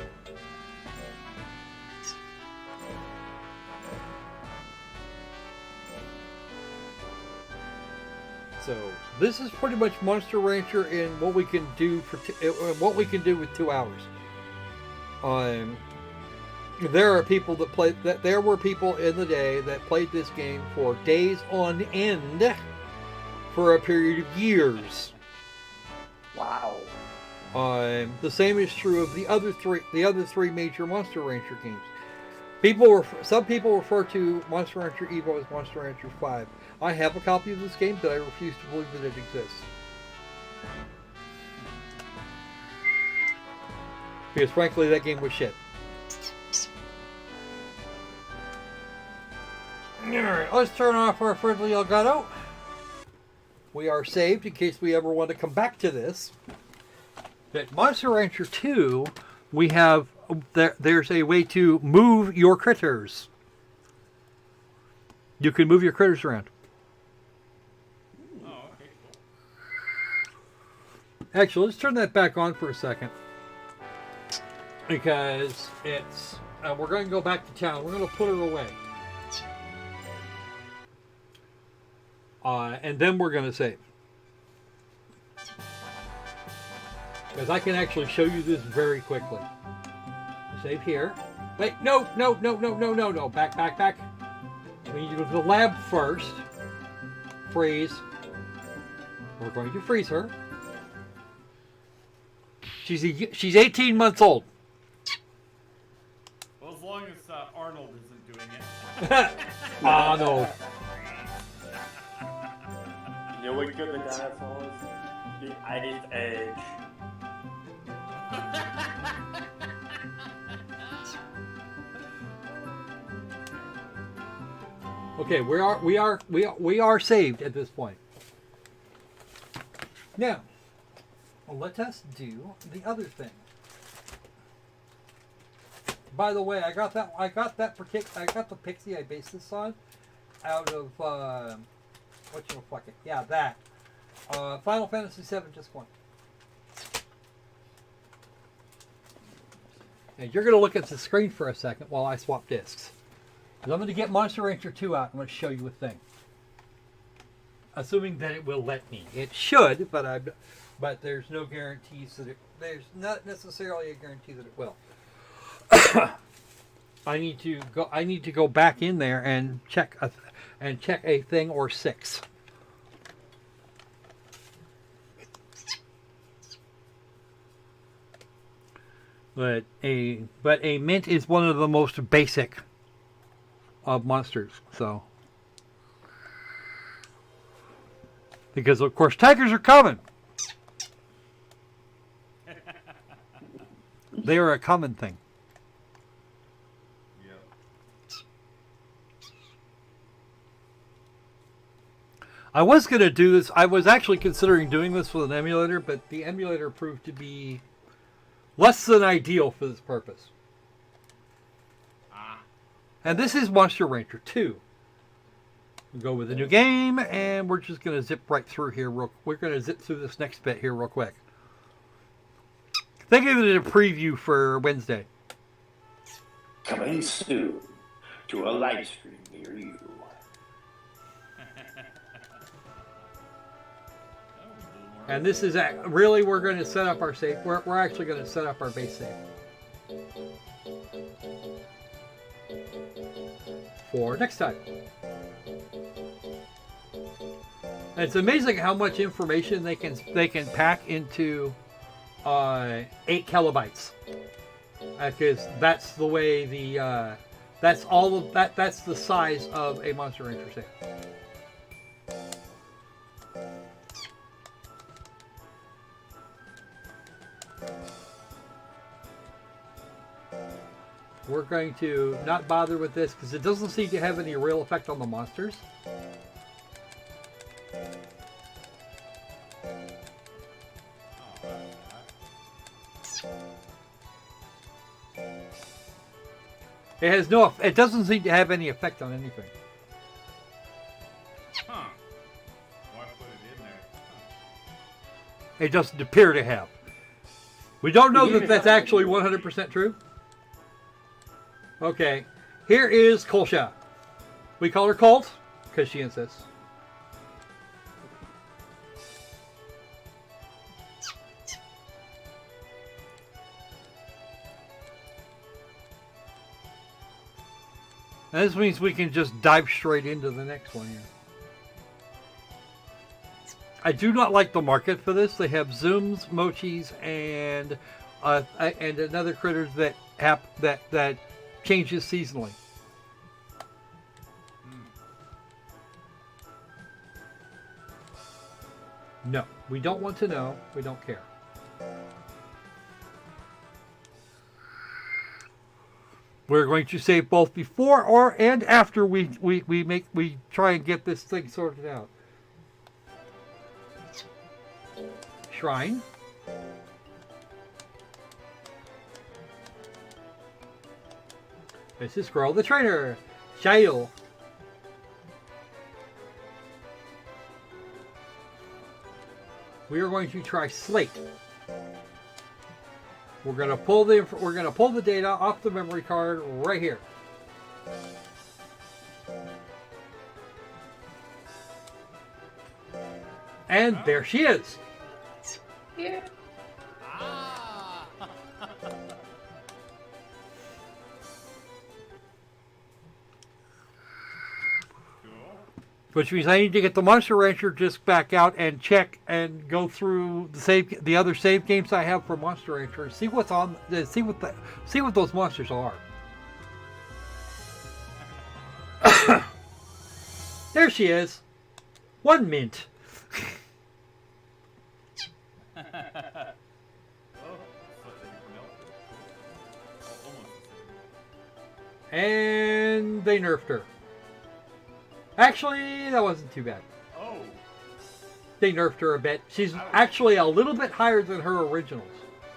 So this is pretty much Monster Rancher in what we can do for what we can do with 2 hours. There are people that play that. There were people in the day that played this game for days on end for a period of years. Wow. The same is true of the other three major Monster Rancher games. Some people refer to Monster Rancher Evo as Monster Rancher 5. I have a copy of this game, but I refuse to believe that it exists. Because frankly, that game was shit. Alright, let's turn off our friendly Elgato. We are saved in case we ever want to come back to this. That Monster Rancher 2, we have there's a way to move your critters. You can move your critters around. Oh, okay, cool. Actually, let's turn that back on for a second. Because it's... we're going to go back to town. We're going to put her away. And then we're going to save. Because I can actually show you this very quickly. Save here. Wait, no. Back. We need to go to the lab first. Freeze. We're going to freeze her. She's 18 months old. Well, as long as Arnold isn't doing it. Ah, no. You know what good the dinosaur is? The ice edge. Okay, we are saved at this point. Now, let us do the other thing. By the way, I got the pixie I based this on out of that Final Fantasy VII Disc 1. And you're going to look at the screen for a second while I swap discs. And I'm going to get Monster Rancher 2 out. I'm going to show you a thing. Assuming that it will let me. It should, but there's no guarantees that there's not necessarily a guarantee that it will. I need to go back in there and check a thing or 6. But a mint is one of the most basic of monsters, so because of course tigers are coming. They are a common thing. Yep. I was going to do this. I was actually considering doing this with an emulator, but the emulator proved to be less than ideal for this purpose. And this is Monster Rancher 2. We'll go with a new game, and we're just going to zip right through here. We're going to zip through this next bit here real quick. Think of it as a preview for Wednesday. Coming soon to a live stream near you. And this is really, we're going to set up our save. We're actually going to set up our base save for next time. And it's amazing how much information they can pack into 8 kilobytes. Because that's the way that's the size of a Monster Rancher save. We're going to not bother with this because it doesn't seem to have any real effect on the monsters. It has no. It doesn't seem to have any effect on anything. Huh. Why put it in there? Huh. It doesn't appear to have. We don't know that that's actually 100% true. Okay, here is Kolsha. We call her Colt because she insists. And this means we can just dive straight into the next one here. I do not like the market for this. They have Zooms, Mochis, and another critters that changes seasonally. No, we don't want to know. We don't care. We're going to save both before and after we try and get this thing sorted out. Shrine. This is Squirrel the Trainer. Shale. We are going to try Slate. We're going to pull the data off the memory card right here. And there she is. Yeah. Which means I need to get the Monster Rancher disc back out and check and go through the other save games I have for Monster Rancher and see what's on, see what those monsters are. There she is. 1 mint. And they nerfed her. Actually, that wasn't too bad. Oh. They nerfed her a bit. She's actually a little bit higher than her original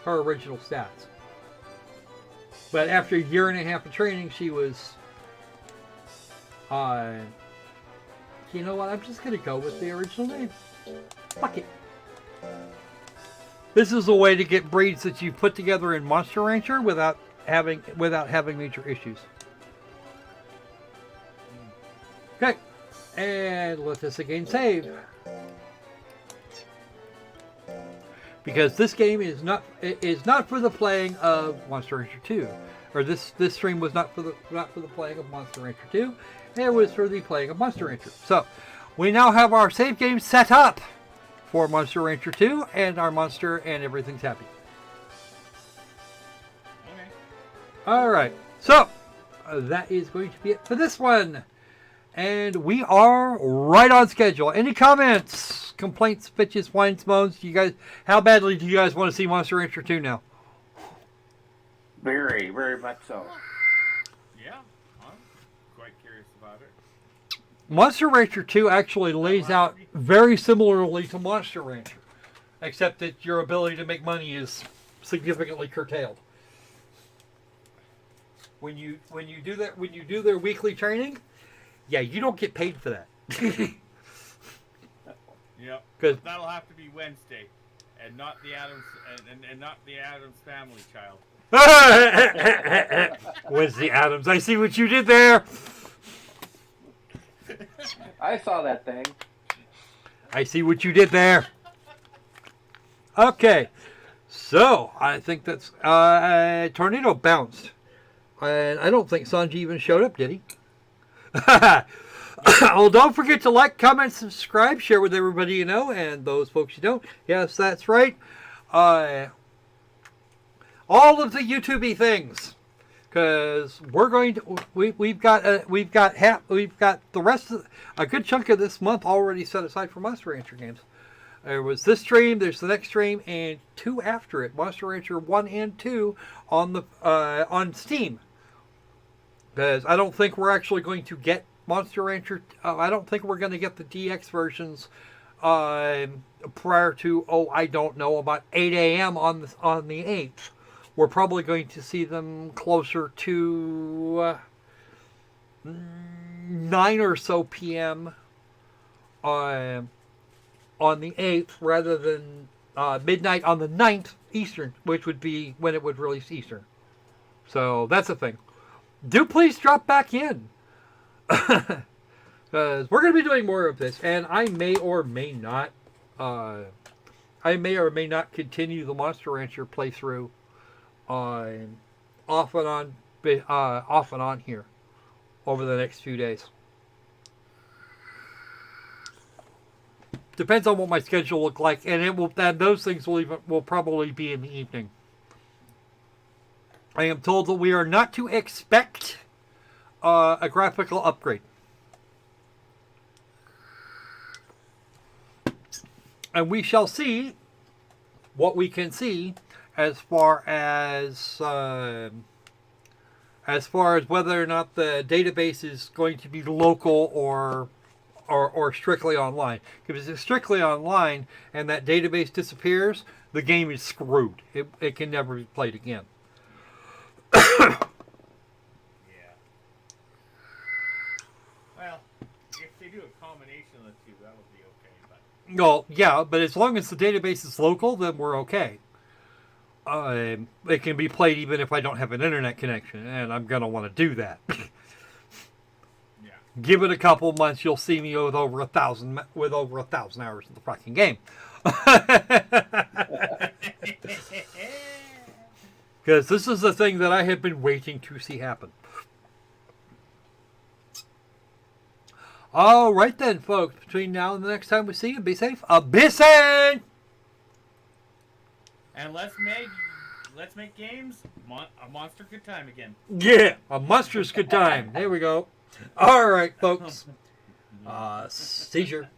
stats. But after a year and a half of training, she was... you know what? I'm just going to go with the original name. Fuck it. This is a way to get breeds that you put together in Monster Rancher without having major issues. Okay. And let this again save. Because this game is not for the playing of Monster Rancher 2. Or this stream was not for the playing of Monster Rancher 2. It was for the playing of Monster Rancher. So, we now have our save game set up for Monster Rancher 2 and our monster, and everything's happy. Okay. Alright, so that is going to be it for this one. And we are right on schedule. Any comments, complaints, bitches, whines, moans? How badly do you guys want to see Monster Rancher 2 now? Very, very much so. Yeah, I'm quite curious about it. Monster Rancher 2 actually lays out very similarly to Monster Rancher, except that your ability to make money is significantly curtailed. When you do their weekly training, yeah, you don't get paid for that. Yep. Because that'll have to be Wednesday, and not the Adams and not the Adams Family child. Wednesday Adams, I see what you did there. I saw that thing. I see what you did there. Okay, so I think that's Tornado bounced, and I don't think Sanji even showed up, did he? Well, don't forget to like, comment, subscribe, share with everybody you know, and those folks you don't. Yes, that's right. All of the YouTubey things, because we're going to we've got the rest of a good chunk of this month already set aside for Monster Rancher games. There was this stream, there's the next stream, and 2 after it, Monster Rancher 1 and 2 on Steam. Because I don't think we're actually going to get Monster Rancher. I don't think we're going to get the DX versions prior to, I don't know, about 8 a.m. on the 8th. We're probably going to see them closer to 9 or so p.m. On the 8th rather than midnight on the 9th Eastern, which would be when it would release Eastern. So that's the thing. Do please drop back in. Because we're going to be doing more of this, and I may or may not continue the Monster Rancher playthrough off and on here over the next few days. Depends on what my schedule look like, and those things will probably be in the evening. I am told that we are not to expect a graphical upgrade. And we shall see what we can see as far as whether or not the database is going to be local or strictly online. If it's strictly online and that database disappears, the game is screwed. It can never be played again. Yeah. Well, if they do a combination of the two, that would be okay. But No, yeah, but as long as the database is local, then we're okay. It can be played even if I don't have an internet connection, and I'm gonna want to do that. yeah. Give it a couple months, you'll see me with over 1,000 hours in the fucking game. Because this is the thing that I have been waiting to see happen. All right then, folks. Between now and the next time we see you, be safe. Abyssing! And let's make games a monster good time again. Yeah, a monstrous good time. There we go. All right, folks. Seizure.